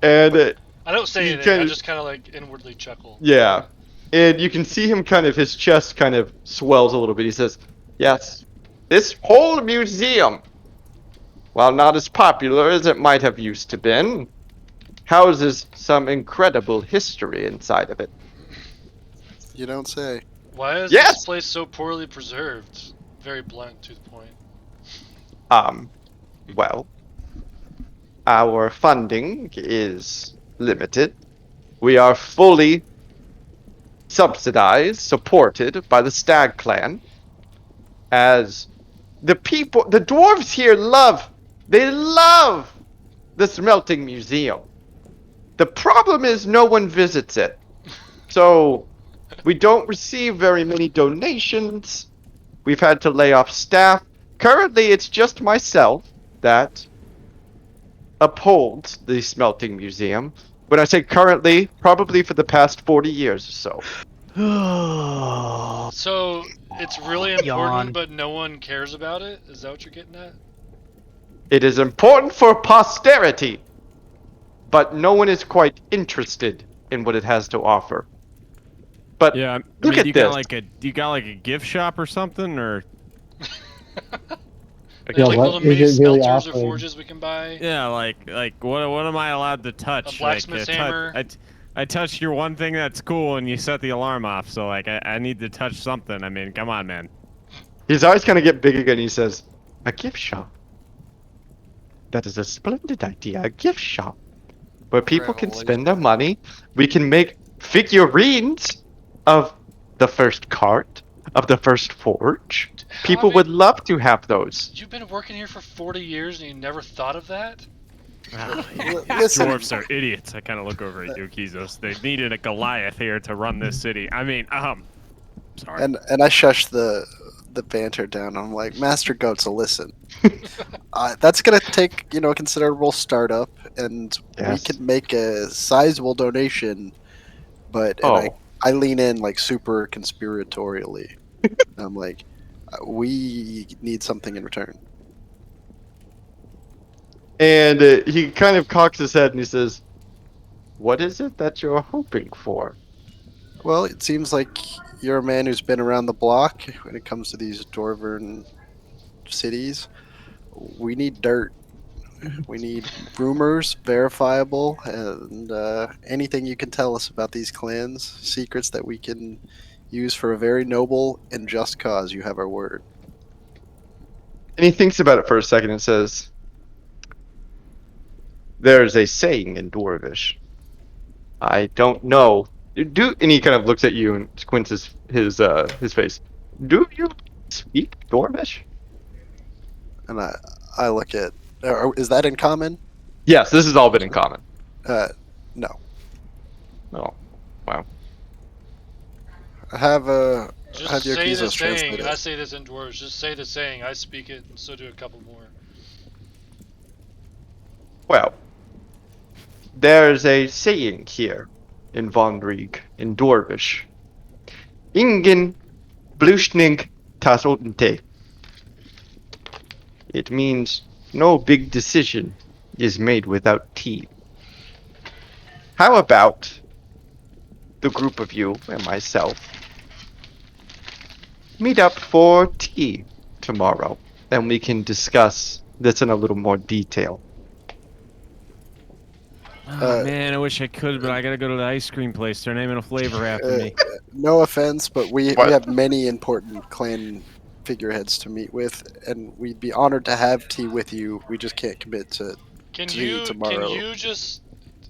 And I don't say he anything. I kinda- just kind of like inwardly chuckle. yeah, and you can see him kind of his chest kind of swells a little bit. He says, "Yes, this whole museum, while not as popular as it might have used to been, houses some incredible history inside of it." You don't say. Why is this Yes. place so poorly preserved? Very blunt to the point. Well, our funding is limited. We are fully subsidized, supported by the Stag Clan, as the dwarves here they love the smelting museum. The problem is no one visits it. So we don't receive very many donations. We've had to lay off staff. Currently, it's just myself that upholds the smelting museum. When I say currently, probably for the past 40 years or so. So it's really important, Yawn. but no one cares about it? Is that what you're getting at? It is important for posterity, but no one is quite interested in what it has to offer. But Yeah, look at you this. got like a gift shop or something, or There's Yeah, like what little mini is it really smelters or offering? forges we can buy. yeah, like what am I allowed to touch? A blacksmith's hammer. I touched your one thing that's cool, and you set the alarm off. So like, I need to touch something. I mean, come on, man. His eyes kind of get big again. He says, "A gift shop? That is a splendid idea. A gift shop where people can spend their money. We can make figurines of the first cart, of the first forge. People would love to have those." You've been working here for 40 years and you never thought of that? Listen, Dwarfs are idiots. I kind of look over at Yukizos. They needed a Goliath here to run this city. I mean, sorry. and I shush the banter down. I'm like, Master Goats, listen. That's gonna take a considerable startup, and we Yes. can make a sizable donation. But Oh. I lean in like super conspiratorially. I'm like, we need something in return. And he kind of cocks his head and he says, "What is it that you're hoping for?" Well, it seems like you're a man who's been around the block when it comes to these dwarven cities. We need dirt. We need rumors, verifiable, and anything you can tell us about these clans, secrets that we can use for a very noble and just cause. You have our word. And he thinks about it for a second and says, "There's a saying in Dwarvish. I don't know. And he kind of looks at you and squints his face. Do you speak Dwarvish?" And I look at. Is that in common? Yes, this has all been in common. No. Oh, wow. I have Just your say keys the translate saying. it. I say this in dwarves. Just say the saying. I speak it, and so do a couple more. Well, there's a saying here in Von Rieg, in Dwarvish. Ingen blushning tas inte. It means no big decision is made without tea. How about the group of you and myself meet up for tea tomorrow, and we can discuss this in a little more detail. Oh, man, I wish I could, but I gotta go to the ice cream place. They're naming a flavor after me. No offense, but we What? have many important clan figureheads to meet with, and we'd be honored to have tea with you. We just can't commit to Can tea you tomorrow. just?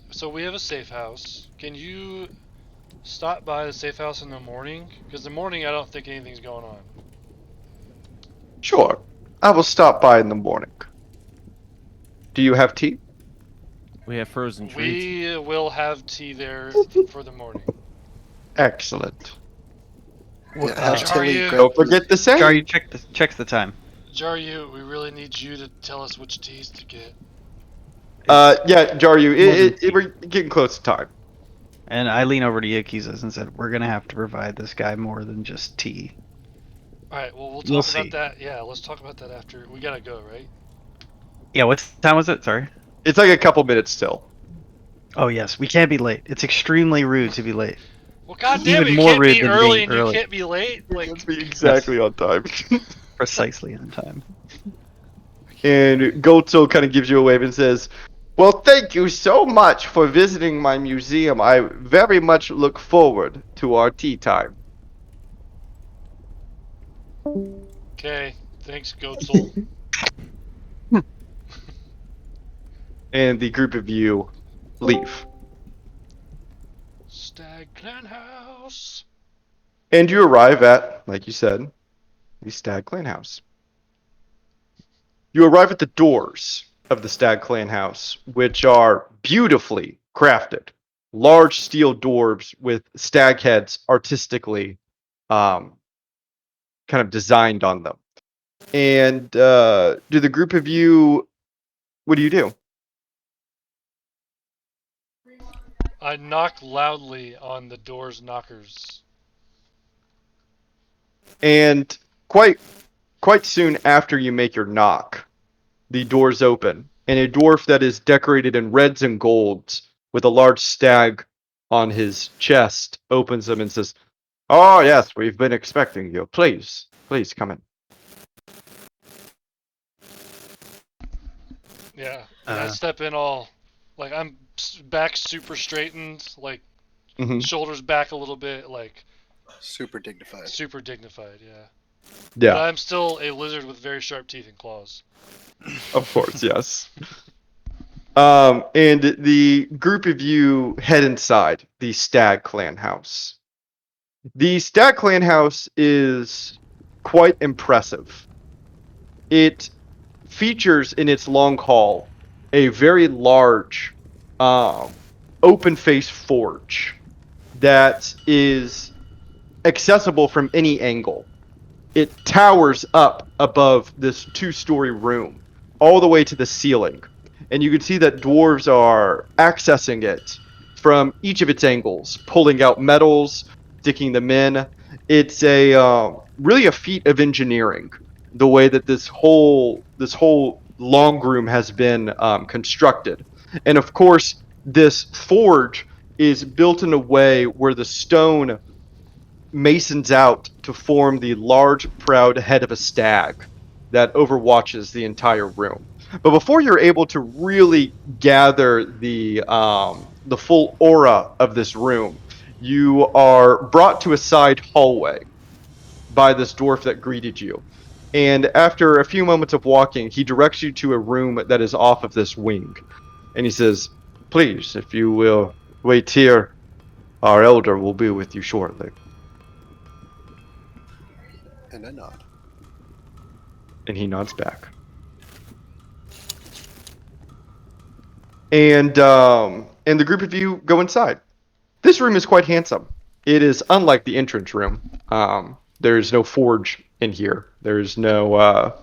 So we have a safe house. Can you stop by the safe house in the morning? Because in the morning I don't think anything's going on. Sure. I will stop by in the morning. Do you have tea? We have frozen treats. We will have tea there for the morning. Excellent. Yeah, have Uh, Tilly Jaryu, grab Don't forget the Jar, same. you check the time. Jaryu, we really need you to tell us which teas to get. Yeah, Jaryu, More than we're getting close to time. And I lean over to Yakiza and said, "We're gonna have to provide this guy more than just tea." All right, well, we'll We'll talk about see. that. Yeah, let's talk about that after. We gotta go, right? Yeah, what time was it? Sorry. It's like a couple minutes still. Oh yes, we can't be late. It's extremely rude to be late. Well, goddamn Even it, you more can't rude be than early being and you early. can't be late. Like, Let's be exactly on time. Precisely on time. And Goto kind of gives you a wave and says, "Well, thank you so much for visiting my museum. I very much look forward to our tea time." okay, thanks, Goetzel. And the group of you leave. Stag Clan House. And you arrive at, like you said, the Stag Clan House. You arrive at the doors of the Stag Clan House, which are beautifully crafted. Large steel doors with stag heads artistically kind of designed on them. And do the group of you, what do? I knock loudly on the door's knockers. And quite soon after you make your knock, the doors open, and a dwarf that is decorated in reds and golds with a large stag on his chest opens them and says, "Oh yes, we've been expecting you. Please, please come in." Yeah, and I step in all, like, I'm back super straightened, like, Mm-hmm. shoulders back a little bit, like, Super dignified. super dignified, yeah. Yeah, But I'm still a lizard with very sharp teeth and claws. of course, yes. And the group of you head inside the Stag Clan house. The Stag Clan house is quite impressive. It features in its long hall a very large open face forge that is accessible from any angle. It towers up above this 2-story room all the way to the ceiling, and you can see that dwarves are accessing it from each of its angles, pulling out metals, sticking them in. It's a really a feat of engineering, the way that this whole long room has been constructed. And of course, this forge is built in a way where the stone masons out to form the large, proud head of a stag that overwatches the entire room. But before you're able to really gather the full aura of this room, you are brought to a side hallway by this dwarf that greeted you. And after a few moments of walking, he directs you to a room that is off of this wing. And he says, "Please, if you will wait here, our elder will be with you shortly." And I nod. And he nods back. And the group of you go inside. This room is quite handsome. It is unlike the entrance room. There is no forge in here. There is no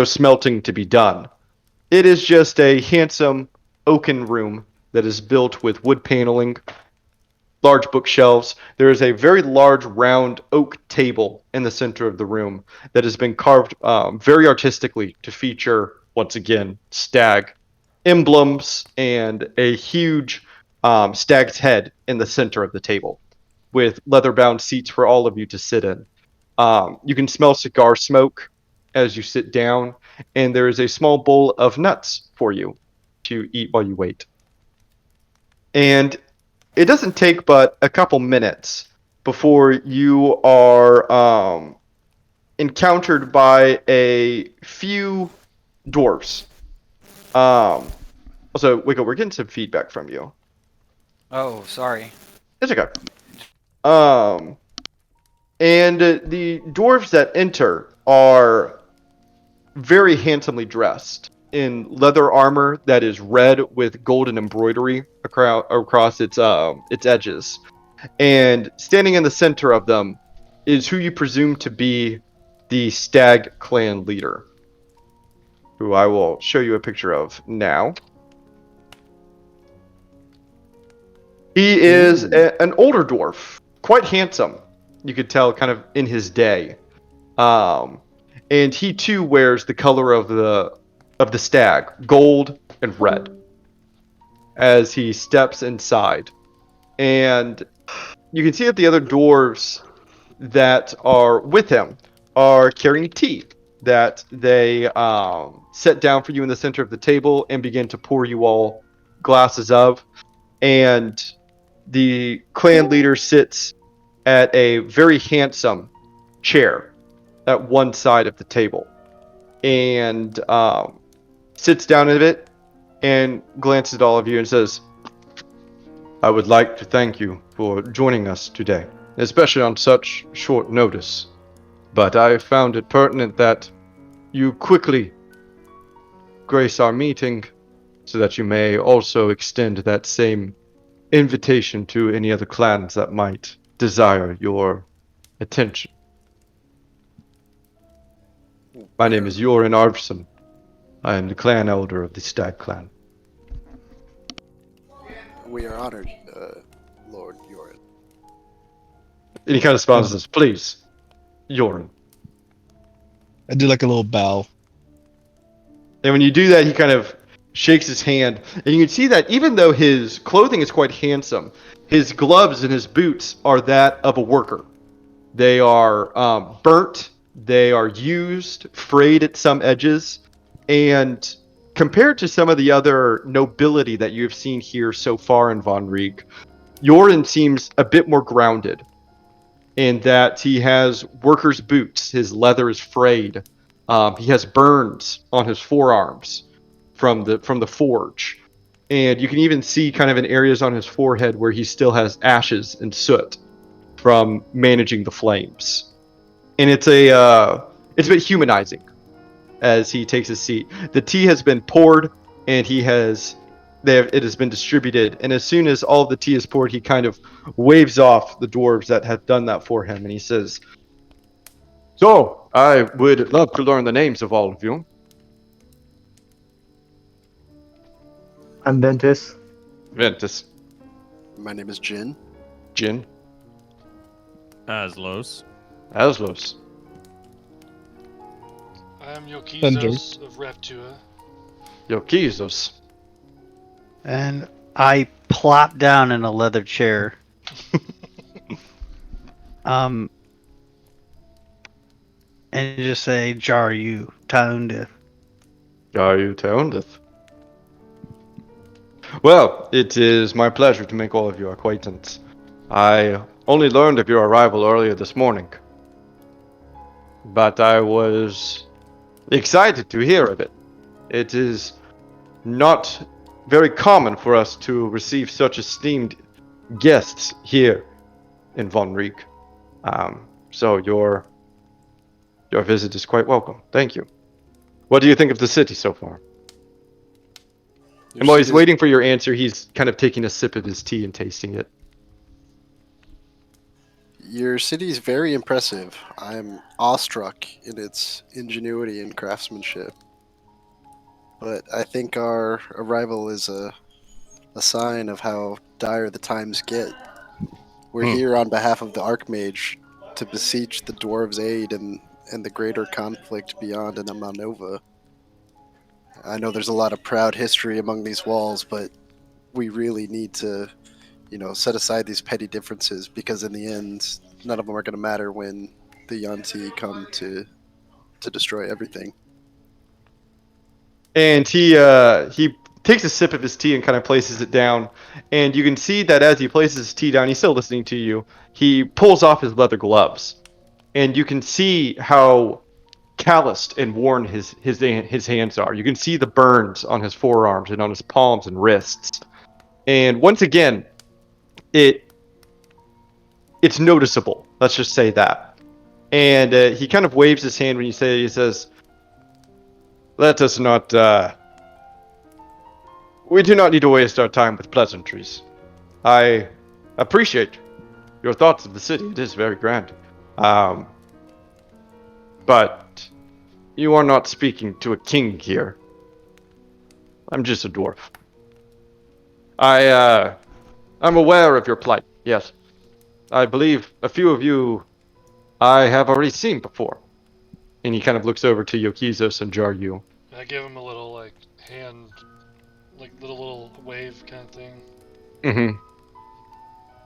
smelting to be done. It is just a handsome oaken room that is built with wood paneling, large bookshelves. There is a very large round oak table in the center of the room that has been carved very artistically to feature, once again, stag emblems and a huge stag's head in the center of the table with leather-bound seats for all of you to sit in. You can smell cigar smoke as you sit down, and there is a small bowl of nuts for you to eat while you wait. And it doesn't take but a couple minutes before you are encountered by a few dwarves. Also, Wiggle, we're getting some feedback from you. Oh, sorry. It's okay. And the dwarves that enter are very handsomely dressed in leather armor that is red with golden embroidery across its edges. And standing in the center of them is who you presume to be the Stag clan leader, who I will show you a picture of now. He is an older dwarf, quite handsome. You could tell kind of in his day. And he too wears the color of the stag, gold and red, as he steps inside. And you can see that the other dwarves that are with him are carrying tea that they set down for you in the center of the table and begin to pour you all glasses of. And the clan leader sits at a very handsome chair at one side of the table and sits down in it and glances at all of you and says, I would like to thank you for joining us today, especially on such short notice. But I found it pertinent that you quickly grace our meeting so that you may also extend that same invitation to any other clans that might desire your attention. My name is Joran Arvson. I am the clan elder of the Stag clan. We are honored, Lord Yorin. And he kind of responds and says, please, Joran. I do like a little bow. And when you do that, he kind of shakes his hand. And you can see that even though his clothing is quite handsome, his gloves and his boots are that of a worker. They are burnt, they are used, frayed at some edges, and compared to some of the other nobility that you have seen here so far in Von Riek, Joran seems a bit more grounded in that he has worker's boots, his leather is frayed, he has burns on his forearms from the forge, and you can even see kind of in areas on his forehead where he still has ashes and soot from managing the flames. And it's a bit humanizing as he takes his seat. The tea has been poured, and it has been distributed. And as soon as all of the tea is poured, he kind of waves off the dwarves that have done that for him, and he says, "So I would love to learn the names of all of you." I'm Ventus. Ventus, My name is Jin. Jin, Aslos. Aslos, I am Thunder. Yokizos of Raptua. Yokizos, And I plop down in a leather chair. And just say, Jar you, Taunda. are you Teondith? Well, it is my pleasure to make all of your acquaintance. I only learned of your arrival earlier this morning, but I was excited to hear of it. It is not very common for us to receive such esteemed guests here in Von Riek. So your visit is quite welcome. Thank you. What do you think of the city so far? And while he's waiting for your answer, he's kind of taking a sip of his tea and tasting it. Your city is very impressive. I'm awestruck in its ingenuity and craftsmanship. But I think our arrival is a sign of how dire the times get. We're here on behalf of the Archmage to beseech the dwarves' aid and the greater conflict beyond in the Malnova. I know there's a lot of proud history among these walls, but we really need to, set aside these petty differences because in the end, none of them are going to matter when the Yanti come to destroy everything. And he takes a sip of his tea and kind of places it down. And you can see that as he places his tea down, he's still listening to you. He pulls off his leather gloves, and you can see how calloused and worn his hands are. You can see the burns on his forearms and on his palms and wrists. And once again, it's noticeable. Let's just say that. And he kind of waves his hand when you say, he says, "Let us not, we do not need to waste our time with pleasantries. I appreciate your thoughts of the city. It is very grand. But you are not speaking to a king here. I'm just a dwarf. I'm aware of your plight, yes. I believe a few of you I have already seen before." And he kind of looks over to Yokizos and Jaryu. And I give him a little like hand, like little wave kind of thing. Mm-hmm.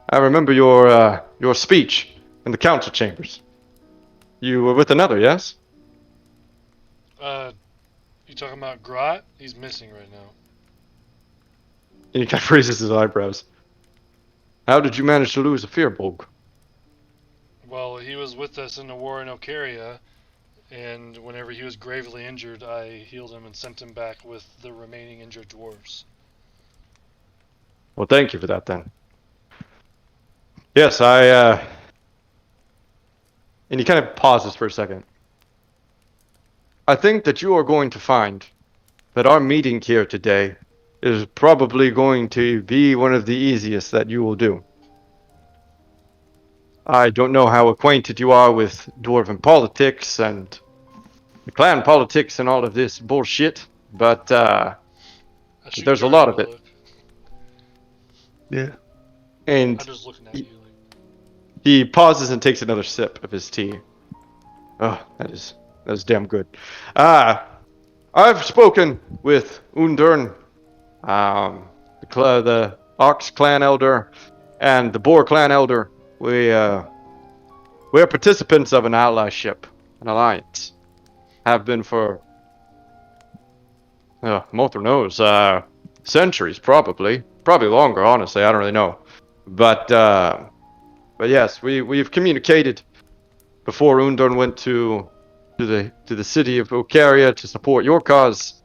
I remember your speech in the council chambers. You were with another, yes? You talking about Grot? He's missing right now. And he kind of raises his eyebrows. How did you manage to lose a Fearbolg? Well, he was with us in the war in Ocaria, and whenever he was gravely injured, I healed him and sent him back with the remaining injured dwarves. Well, thank you for that then. Yes, and he kind of pauses for a second. I think that you are going to find that our meeting here today is probably going to be one of the easiest that you will do. I don't know how acquainted you are with dwarven politics and the clan politics and all of this bullshit, but there's a lot of it. Yeah. And I'm just looking at you. he pauses and takes another sip of his tea. Oh, that is damn good. I've spoken with Undern, the Ox clan elder, and the Boar clan elder. We're participants of an allyship, an alliance. Have been for, Mothra knows, centuries probably longer. Honestly, I don't really know, but yes, we've communicated before Undern went to the city of Ocaria to support your cause.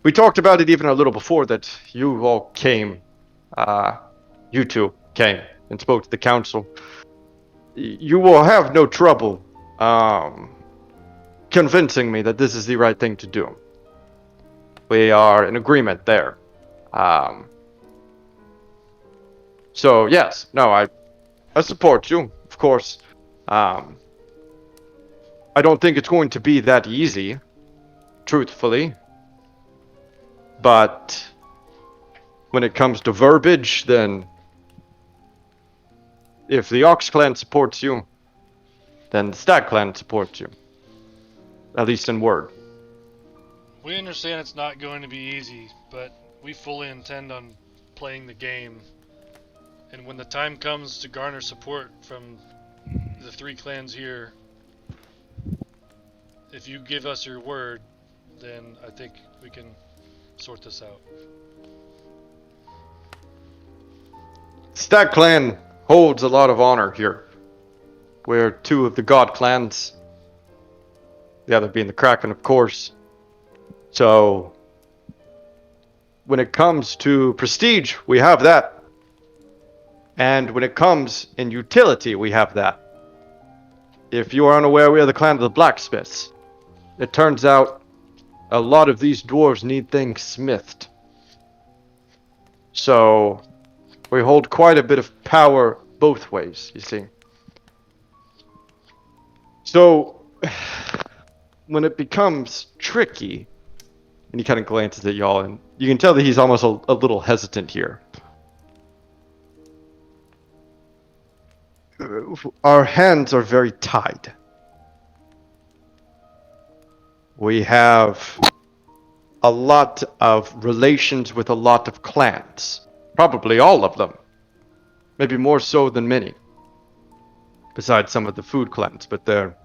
We talked about it even a little before that you all came. You two came and spoke to the council. You will have no trouble convincing me that this is the right thing to do. We are in agreement there. So yes, no, I support you, of course. I don't think it's going to be that easy, truthfully. But when it comes to verbiage, then if the Ox clan supports you, then the Stag clan supports you. At least in word. We understand it's not going to be easy, but we fully intend on playing the game. And when the time comes to garner support from the three clans here, if you give us your word, then I think we can sort this out. Stag clan holds a lot of honor here. We're two of the god clans. The other being the Kraken, of course. So, when it comes to prestige, we have that. And when it comes in utility, we have that. If you are unaware, we are the clan of the blacksmiths. It turns out a lot of these dwarves need things smithed. So, we hold quite a bit of power both ways, you see. So, when it becomes tricky, and he kind of glances at y'all, and you can tell that he's almost a little hesitant here. Our hands are very tied. We have a lot of relations with a lot of clans. Probably all of them. Maybe more so than many. Besides some of the food clans, but they're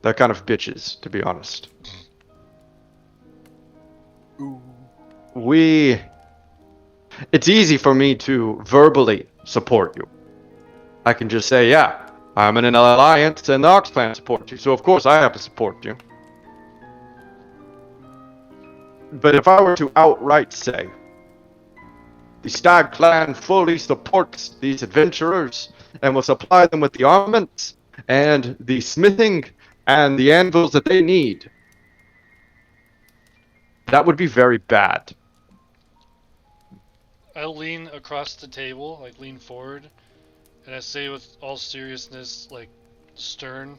kind of bitches, to be honest. It's easy for me to verbally support you. I can just say, yeah, I'm in an alliance and the Ox clan supports you, so of course I have to support you. But if I were to outright say, The Stag clan fully supports these adventurers and will supply them with the armaments and the smithing and the anvils that they need. That would be very bad. I lean across the table, like lean forward, and I say with all seriousness, like stern,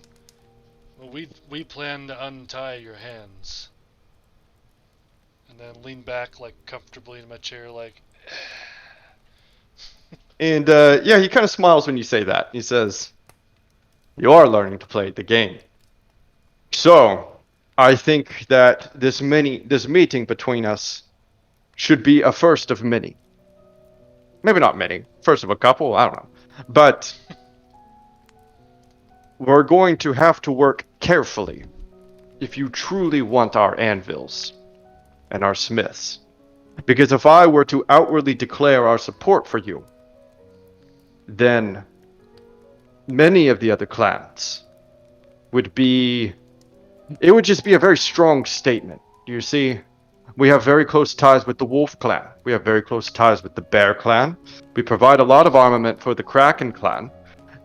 well, we plan to untie your hands. And then lean back like comfortably in my chair, like. And yeah, he kind of smiles when you say that. He says, "You are learning to play the game." So, I think that this meeting between us should be a first of many. Maybe not many. First of a couple, I don't know. But we're going to have to work carefully if you truly want our anvils and our smiths. Because if I were to outwardly declare our support for you, then many of the other clans would be... It would just be a very strong statement. Do you see? We have very close ties with the Wolf clan. We have very close ties with the Bear clan. We provide a lot of armament for the Kraken clan.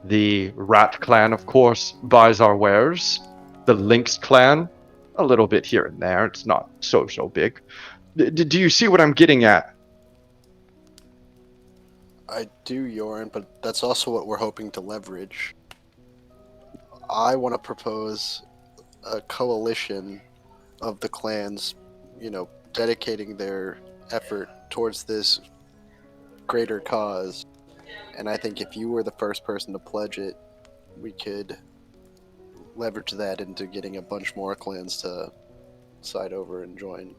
The Rat clan, of course, buys our wares. The Lynx clan, a little bit here and there. It's not so big. Do you see what I'm getting at? I do, Yorin, but that's also what we're hoping to leverage. I want to propose a coalition of the clans, dedicating their effort towards this greater cause. And I think if you were the first person to pledge it, we could leverage that into getting a bunch more clans to side over and join.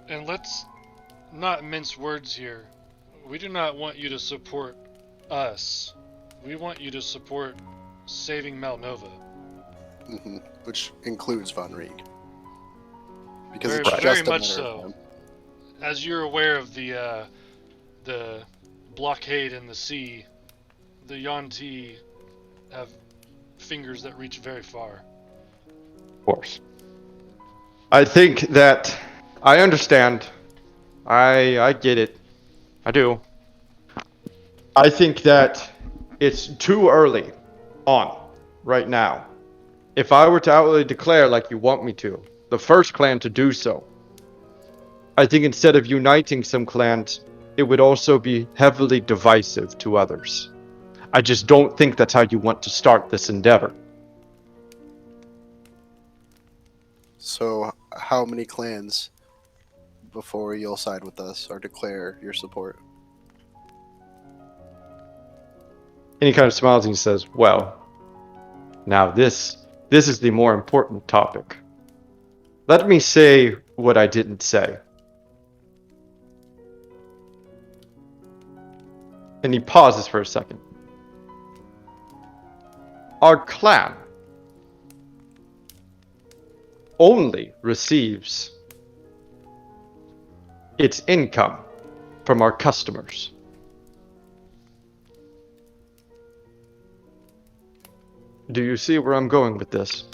And let's not mince words here. We do not want you to support us. We want you to support saving Malnova. Which includes Von Rieg. Because Very, it's just very a much matter so. of time. As you're aware of the blockade in the sea, the Yuan-Ti have fingers that reach very far. Of course. I think that I understand. I get it. I do. I think that it's too early on right now. If I were to outwardly declare like you want me to, the first clan to do so, I think instead of uniting some clans, it would also be heavily divisive to others. I just don't think that's how you want to start this endeavor. So, how many clans before you'll side with us or declare your support? And he kind of smiles and he says, "Well, now this is the more important topic. Let me say what I didn't say." And he pauses for a second. Our clan only receives its income from our customers. Do you see where I'm going with this?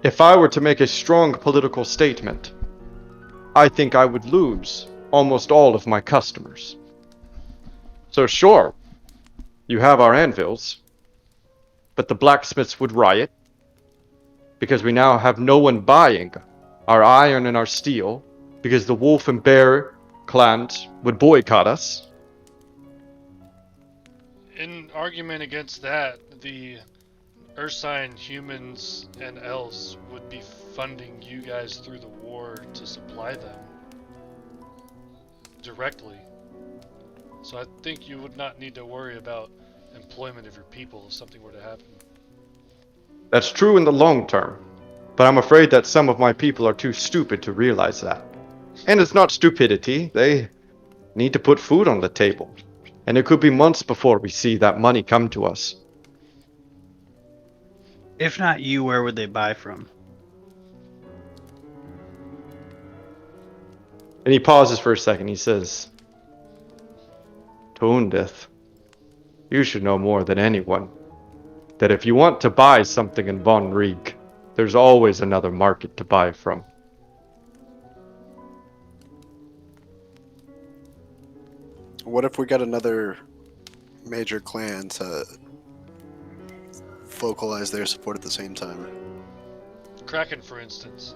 If I were to make a strong political statement, I think I would lose almost all of my customers. So sure, you have our anvils, but the blacksmiths would riot, because we now have no one buying our iron and our steel, because the Wolf and Bear clans would boycott us. In argument against that, the Ursine humans and elves would be funding you guys through the war to supply them directly. So I think you would not need to worry about employment of your people if something were to happen. That's true in the long term, but I'm afraid that some of my people are too stupid to realize that. And it's not stupidity, they need to put food on the table. And it could be months before we see that money come to us. If not you, where would they buy from? And he pauses for a second. He says, "Toondith, you should know more than anyone that if you want to buy something in Von Rieg, there's always another market to buy from." what if we got another major clan to vocalize their support at the same time? Kraken, for instance.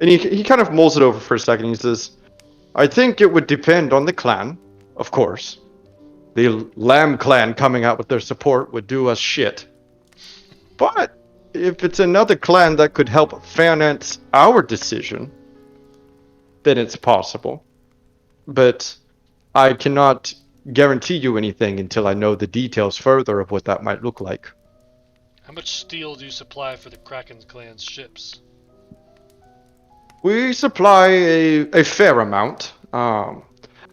And he kind of mulls it over for a second. He says, I think it would depend on the clan, of course. The Lamb clan coming out with their support would do us shit. But if it's another clan that could help finance our decision, then it's possible. But I cannot guarantee you anything until I know the details further of what that might look like. How much steel do you supply for the Kraken clan's ships? We supply a fair amount. I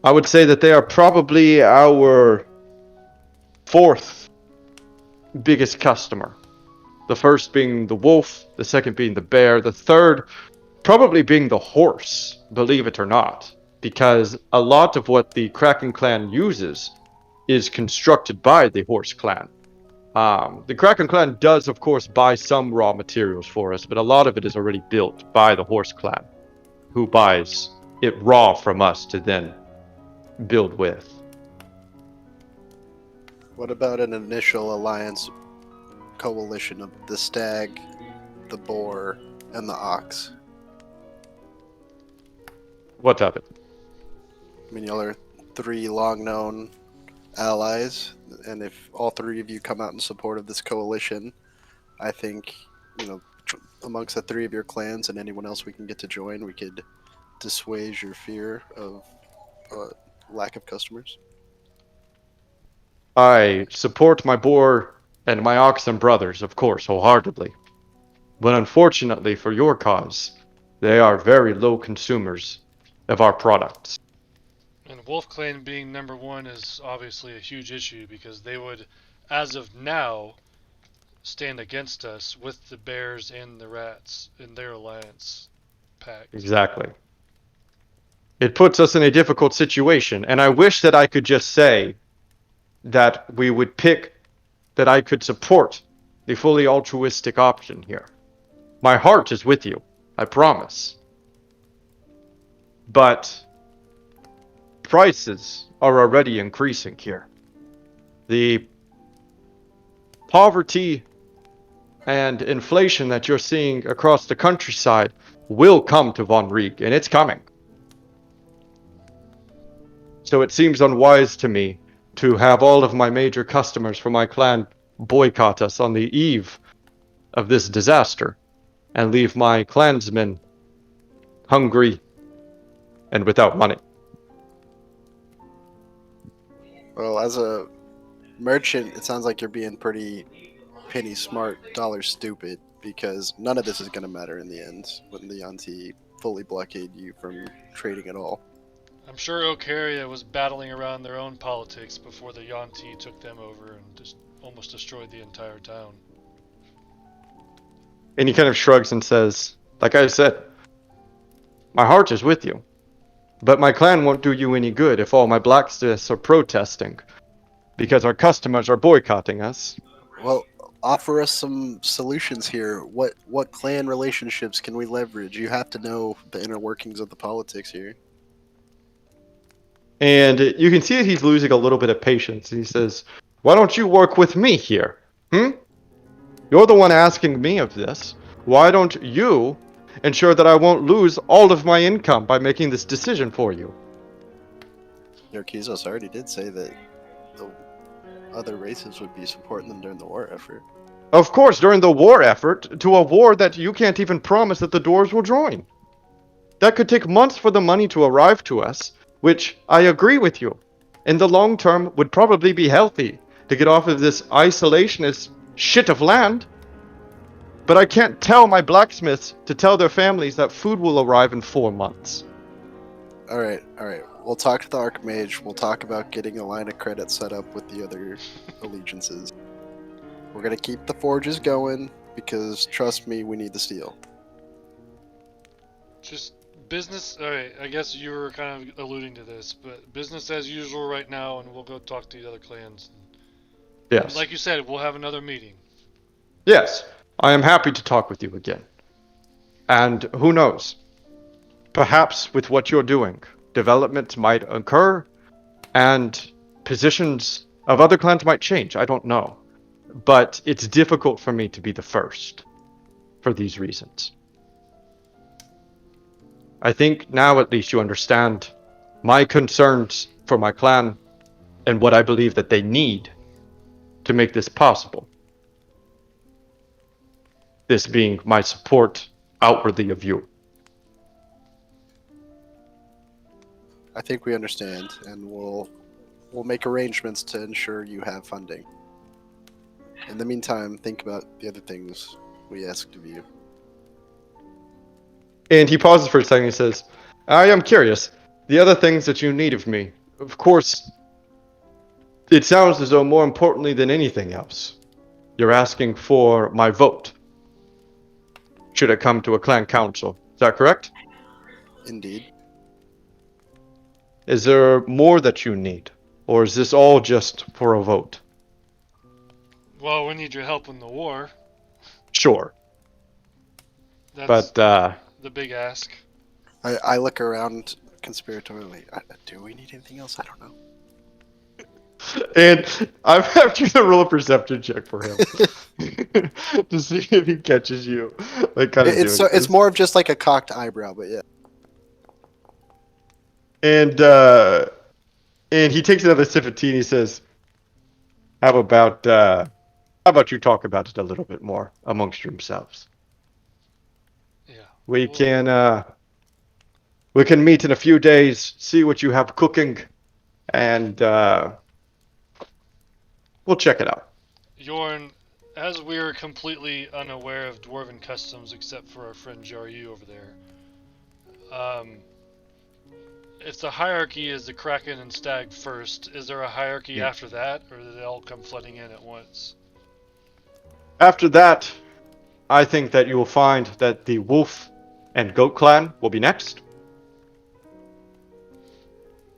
would say that they are probably our fourth biggest customer. The first being the wolf, the second being the bear, the third probably being the horse, believe it or not. Because a lot of what the Kraken clan uses is constructed by the horse clan. The Kraken clan does, of course, buy some raw materials for us, but a lot of it is already built by the horse clan, who buys it raw from us to then build with. What about an initial alliance coalition of the stag, the boar, and the ox? What of it? I mean, y'all are 3 long-known allies, and if all 3 of you come out in support of this coalition, I think, amongst the 3 of your clans and anyone else we can get to join, we could dissuade your fear of lack of customers. I support my boar and my oxen brothers, of course, wholeheartedly. But unfortunately for your cause, they are very low consumers of our products. And Wolf Clan being number 1 is obviously a huge issue because they would, as of now, stand against us with the bears and the rats in their alliance pact. Exactly. It puts us in a difficult situation, and I wish that I could just say that that I could support the fully altruistic option here. My heart is with you, I promise. But prices are already increasing here. The poverty and inflation that you're seeing across the countryside will come to Von Rieg, and it's coming. So it seems unwise to me to have all of my major customers from my clan boycott us on the eve of this disaster and leave my clansmen hungry and without money. Well, as a merchant, it sounds like you're being pretty penny smart, dollar stupid, because none of this is going to matter in the end when the Yanti fully blockade you from trading at all. I'm sure Ocaria was battling around their own politics before the Yanti took them over and just almost destroyed the entire town. And he kind of shrugs and says, like I said, my heart is with you, but my clan won't do you any good if all my blacksmiths are protesting because our customers are boycotting us. Well, offer us some solutions here. What clan relationships can we leverage? You have to know the inner workings of the politics here. And you can see that he's losing a little bit of patience. He says, why don't you work with me here? You're the one asking me of this. Why don't you ensure that I won't lose all of my income by making this decision for you? Yorkizos already did say that the other races would be supporting them during the war effort. Of course, during the war effort, to a war that you can't even promise that the doors will join. That could take months for the money to arrive to us, which I agree with you. In the long term, would probably be healthy to get off of this isolationist shit of land. But I can't tell my blacksmiths to tell their families that food will arrive in 4 months. Alright. We'll talk to the Archmage. We'll talk about getting a line of credit set up with the other allegiances. We're gonna keep the forges going, because trust me, we need the steel. Just business. Alright, I guess you were kind of alluding to this, but business as usual right now, and we'll go talk to the other clans. Yes. Like you said, we'll have another meeting. Yes, I am happy to talk with you again. And who knows? Perhaps with what you're doing, development might occur, and positions of other clans might change. I don't know. But it's difficult for me to be the first for these reasons. I think now at least you understand my concerns for my clan and what I believe that they need to make this possible. This being my support outwardly of you. I think we understand, and we'll make arrangements to ensure you have funding. In the meantime, think about the other things we asked of you. And he pauses for a second and says, I am curious. The other things that you need of me, of course, it sounds as though more importantly than anything else, you're asking for my vote. Should it come to a clan council. Is that correct? Indeed. Is there more that you need? Or is this all just for a vote? Well, we need your help in the war. Sure. That's But, the big ask. I look around conspiratorially. Do we need anything else? I don't know. and I'm having to roll a perception check for him to see if he catches you. Like, kind of It's doing it's this. more of just like a cocked eyebrow, but yeah. And he takes another sip of tea and he says, how about you talk about it a little bit more amongst yourselves? Yeah. We can meet in a few days, see what you have cooking, and we'll check it out. Yorn, as we're completely unaware of dwarven customs except for our friend Jaryu over there, if the hierarchy is the Kraken and Stag first, is there a hierarchy after that, or do they all come flooding in at once? After that, I think that you will find that the Wolf and Goat clan will be next.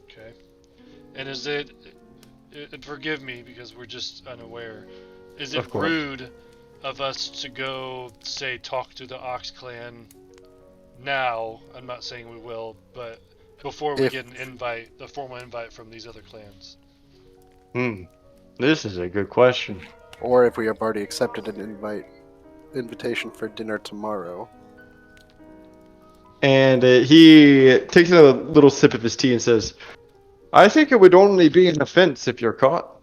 Okay. And is it, and forgive me because we're just unaware, is it Of course. rude of us to go, say, talk to the Ox clan now? I'm not saying we will, but before we get an invite, a formal invite from these other clans. This is a good question. Or if we have already accepted an invitation for dinner tomorrow. And he takes a little sip of his tea and says, I think it would only be an offense if you're caught.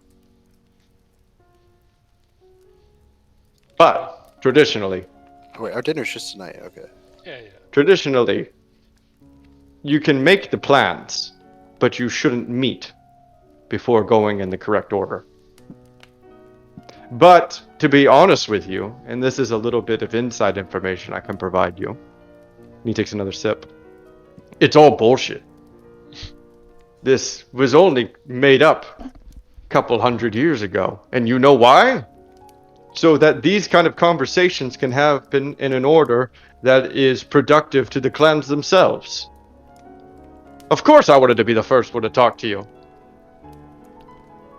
But, traditionally, Wait, our dinner's just tonight. Okay. Yeah. traditionally, you can make the plans, but you shouldn't meet before going in the correct order. But, to be honest with you, and this is a little bit of inside information I can provide you. He takes another sip. It's all bullshit. This was only made up a couple hundred years ago. And you know why? So that these kind of conversations can happen in an order that is productive to the clans themselves. Of course I wanted to be the first one to talk to you.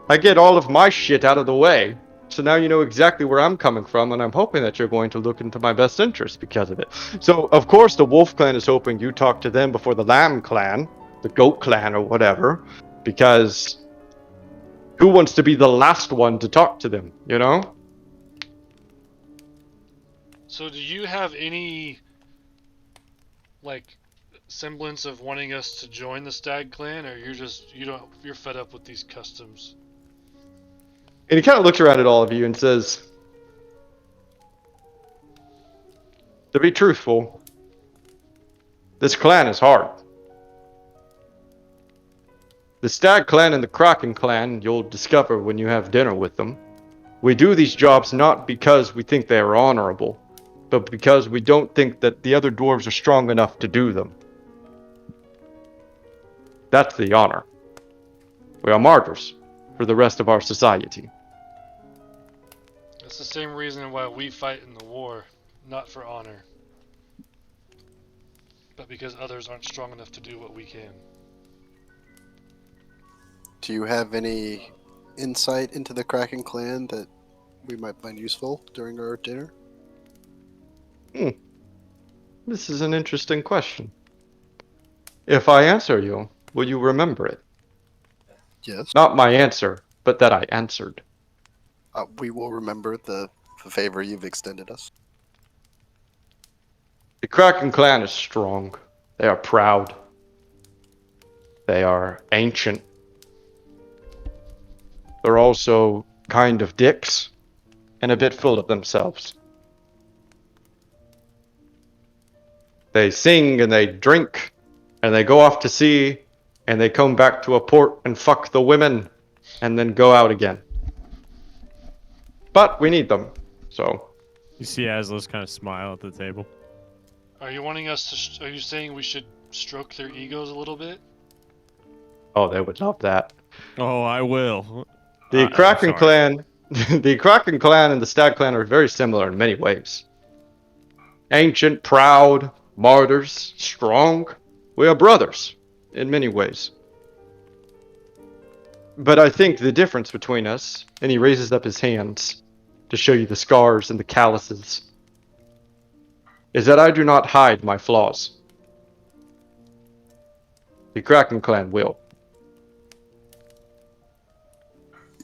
I get all of my shit out of the way, so now you know exactly where I'm coming from, and I'm hoping that you're going to look into my best interest because of it. So, of course, the Wolf Clan is hoping you talk to them before the Lamb Clan, the Goat Clan, or whatever, because who wants to be the last one to talk to them, you know? So do you have any, like, semblance of wanting us to join the Stag clan, or you're fed up with these customs? And he kind of looks around at all of you and says, to be truthful, this clan is hard. The Stag clan and the Kraken clan, you'll discover when you have dinner with them. We do these jobs not because we think they are honorable, but because we don't think that the other dwarves are strong enough to do them. That's the honor. We are martyrs for the rest of our society. That's the same reason why we fight in the war, not for honor, but because others aren't strong enough to do what we can. Do you have any insight into the Kraken clan that we might find useful during our dinner? This is an interesting question. If I answer you, Will you remember it? Yes. Not my answer, but that I answered. We will remember the favor you've extended us. The Kraken clan is strong. They are proud. They are ancient. They're also kind of dicks and a bit full of themselves. They sing and they drink and they go off to sea and they come back to a port and fuck the women and then go out again. But we need them, so. You see Aslos kind of smile at the table. Are you wanting us to? Are you saying we should stroke their egos a little bit? Oh, they would love that. Oh, I will. The I'm Kraken sorry. clan, the Kraken clan and the Stag clan are very similar in many ways. Ancient, proud, martyrs, strong. We are brothers in many ways. But I think the difference between us, and he raises up his hands to show you the scars and the calluses, is that I do not hide my flaws. The Kraken clan will.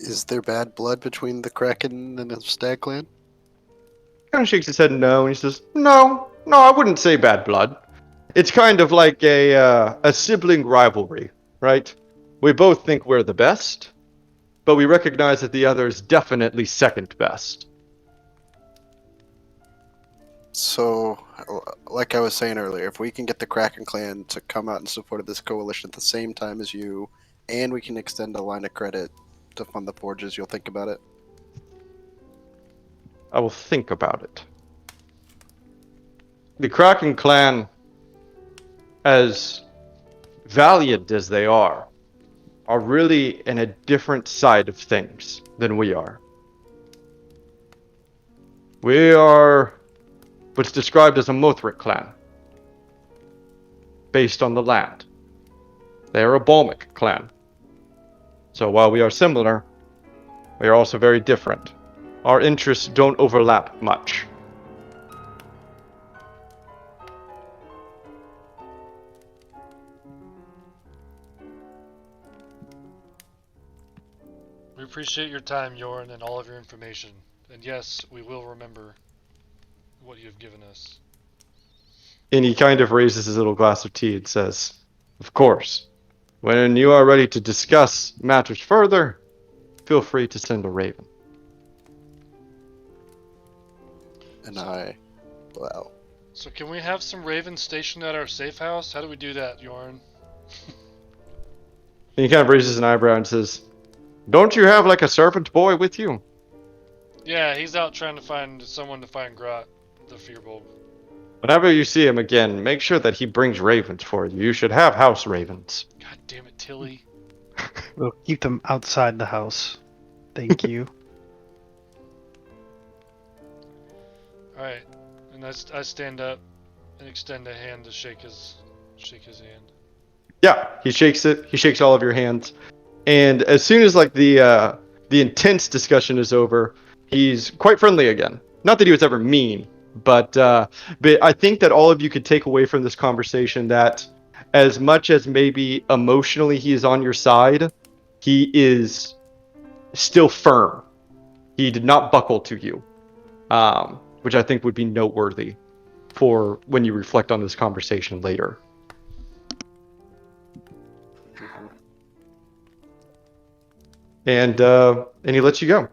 Is there bad blood between the Kraken and the Stag clan? Kind of shakes his head no, and he says, No, I wouldn't say bad blood. It's kind of like a sibling rivalry, right? We both think we're the best, but we recognize that the other is definitely second best. So, like I was saying earlier, if we can get the Kraken clan to come out in support of this coalition at the same time as you, and we can extend a line of credit to fund the forges, you'll think about it? I will think about it. The Kraken clan, as valiant as they are really in a different side of things than we are. We are what's described as a Mothric clan, based on the land. They are a Balmic clan. So while we are similar, we are also very different. Our interests don't overlap much. We appreciate your time, Yorn, and all of your information. And yes, we will remember what you have given us. And he kind of raises his little glass of tea and says, Of course, when you are ready to discuss matters further, feel free to send a raven. And I, well, So can we have some ravens stationed at our safe house? How do we do that, Yorn? And he kind of raises an eyebrow and says, Don't you have like a servant boy with you? Yeah, he's out trying to find someone to find Grot, the Fearbulb. Whenever you see him again, make sure that he brings ravens for you. You should have house ravens. God damn it, Tilly. We'll keep them outside the house. Thank you. Alright, and I stand up and extend a hand to shake his hand. Yeah, he shakes it. He shakes all of your hands. And as soon as like the intense discussion is over, he's quite friendly again. Not that he was ever mean, but I think that all of you could take away from this conversation that as much as maybe emotionally he is on your side, he is still firm. He did not buckle to you, which I think would be noteworthy for when you reflect on this conversation later. And he lets you go.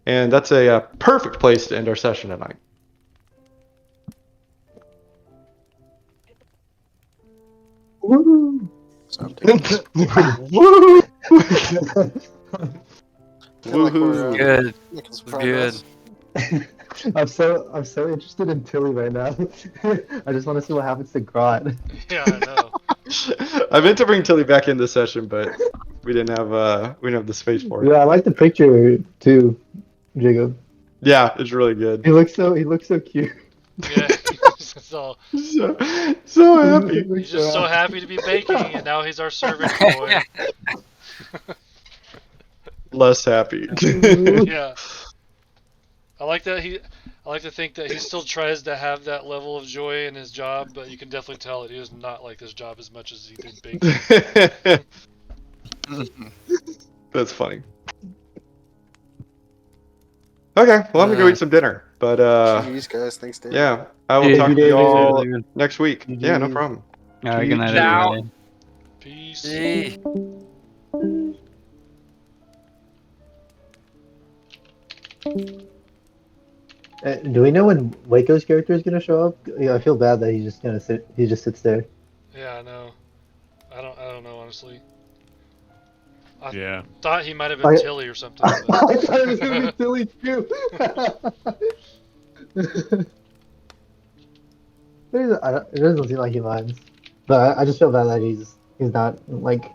And that's a perfect place to end our session tonight. Woo! Woo! feel like we're, Good. making some Good. progress. I'm so interested in Tilly right now. I just want to see what happens to Grot. Yeah, I know. I meant to bring Tilly back in this session, but we didn't have the space for it. Yeah, I like the picture too, Jacob. Yeah, it's really good. He looks so cute. Yeah, so So happy. he's just so happy to be baking, and now he's our servant boy. Less happy. Yeah. I like I like to think that he still tries to have that level of joy in his job, but you can definitely tell that he does not like this job as much as he did baking. That's funny. Okay, well I'm gonna go eat some dinner. But Jeez, guys, thanks, David. yeah, I will Yeah, talk you to did, y'all David. next week. Yeah, no GG's. problem. All right, good night, Ciao. everybody. Peace. Gee. Do we know when Waco's character is gonna show up? Yeah, I feel bad that he's just gonna sit. He just sits there. Yeah, I know. I don't know honestly. I Yeah. thought he might have been I- Tilly or something. I thought it was gonna be But... silly too. It doesn't seem like he minds, but I just feel bad that he's not like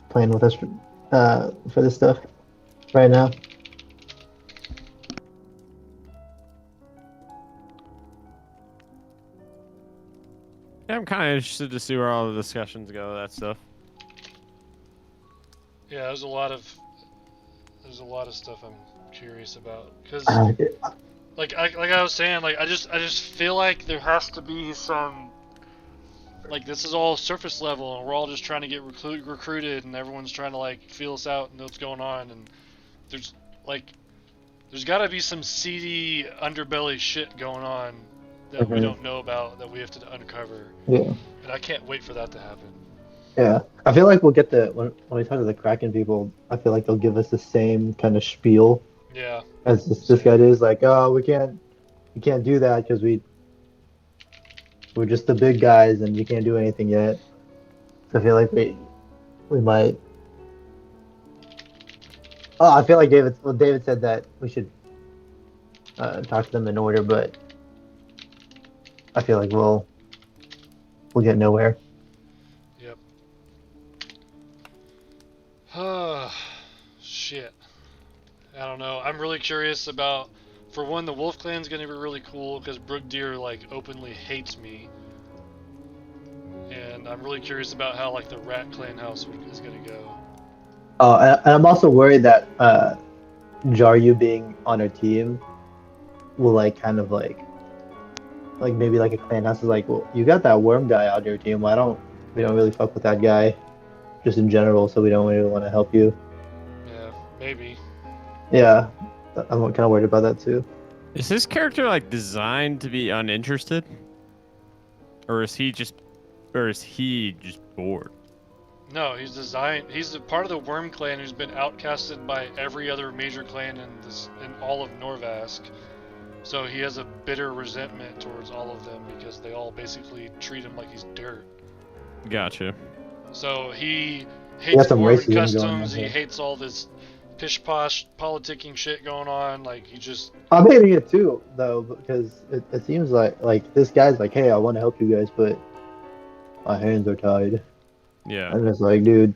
playing with us for this stuff right now. Yeah, I'm kind of interested to see where all the discussions go. That stuff. Yeah, there's a lot of stuff I'm curious about because like I was saying, like I just feel like there has to be some, like, this is all surface level and we're all just trying to get recruited and everyone's trying to like feel us out and know what's going on, and there's got to be some seedy underbelly shit going on that we don't know about that we have to uncover. Yeah. And I can't wait for that to happen. Yeah, I feel like we'll get when we talk to the Kraken people. I feel like they'll give us the same kind of spiel Yeah. as this guy is. Like, oh, we can't do that because we're just the big guys and we can't do anything yet. So I feel like we might. Oh, I feel like David said that we should talk to them in order, but I feel like we'll get nowhere. Yep. Shit. I don't know. I'm really curious about, for one, the Wolf Clan's gonna be really cool because Brook Deer like openly hates me, and I'm really curious about how like the Rat Clan house is gonna go. Oh, and I'm also worried that Jaryu being on our team will like kind of like maybe like a clan house is like, well, you got that worm guy on your team. We don't really fuck with that guy, just in general, so we don't really want to help you. Yeah, maybe. Yeah, I'm kind of worried about that too. Is his character like designed to be uninterested, or is he just bored? No, he's designed. He's a part of the Worm Clan who's been outcasted by every other major clan in all of Norvask. So he has a bitter resentment towards all of them because they all basically treat him like he's dirt. Gotcha. So he got hates some Dwarven racism going on customs. He here. hates all this pish posh politicking shit going on. Like he just. I'm hating it too, though, because it seems like this guy's like, hey, I want to help you guys, but my hands are tied. Yeah. I'm just like, dude.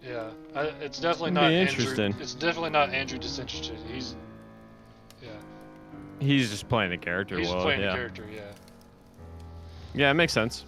Yeah, it's definitely It'd not be Andrew. interesting. It's definitely not Andrew disinterested. He's. Yeah. He's just playing the character He's well. playing Yeah. the character. Yeah. Yeah, it makes sense.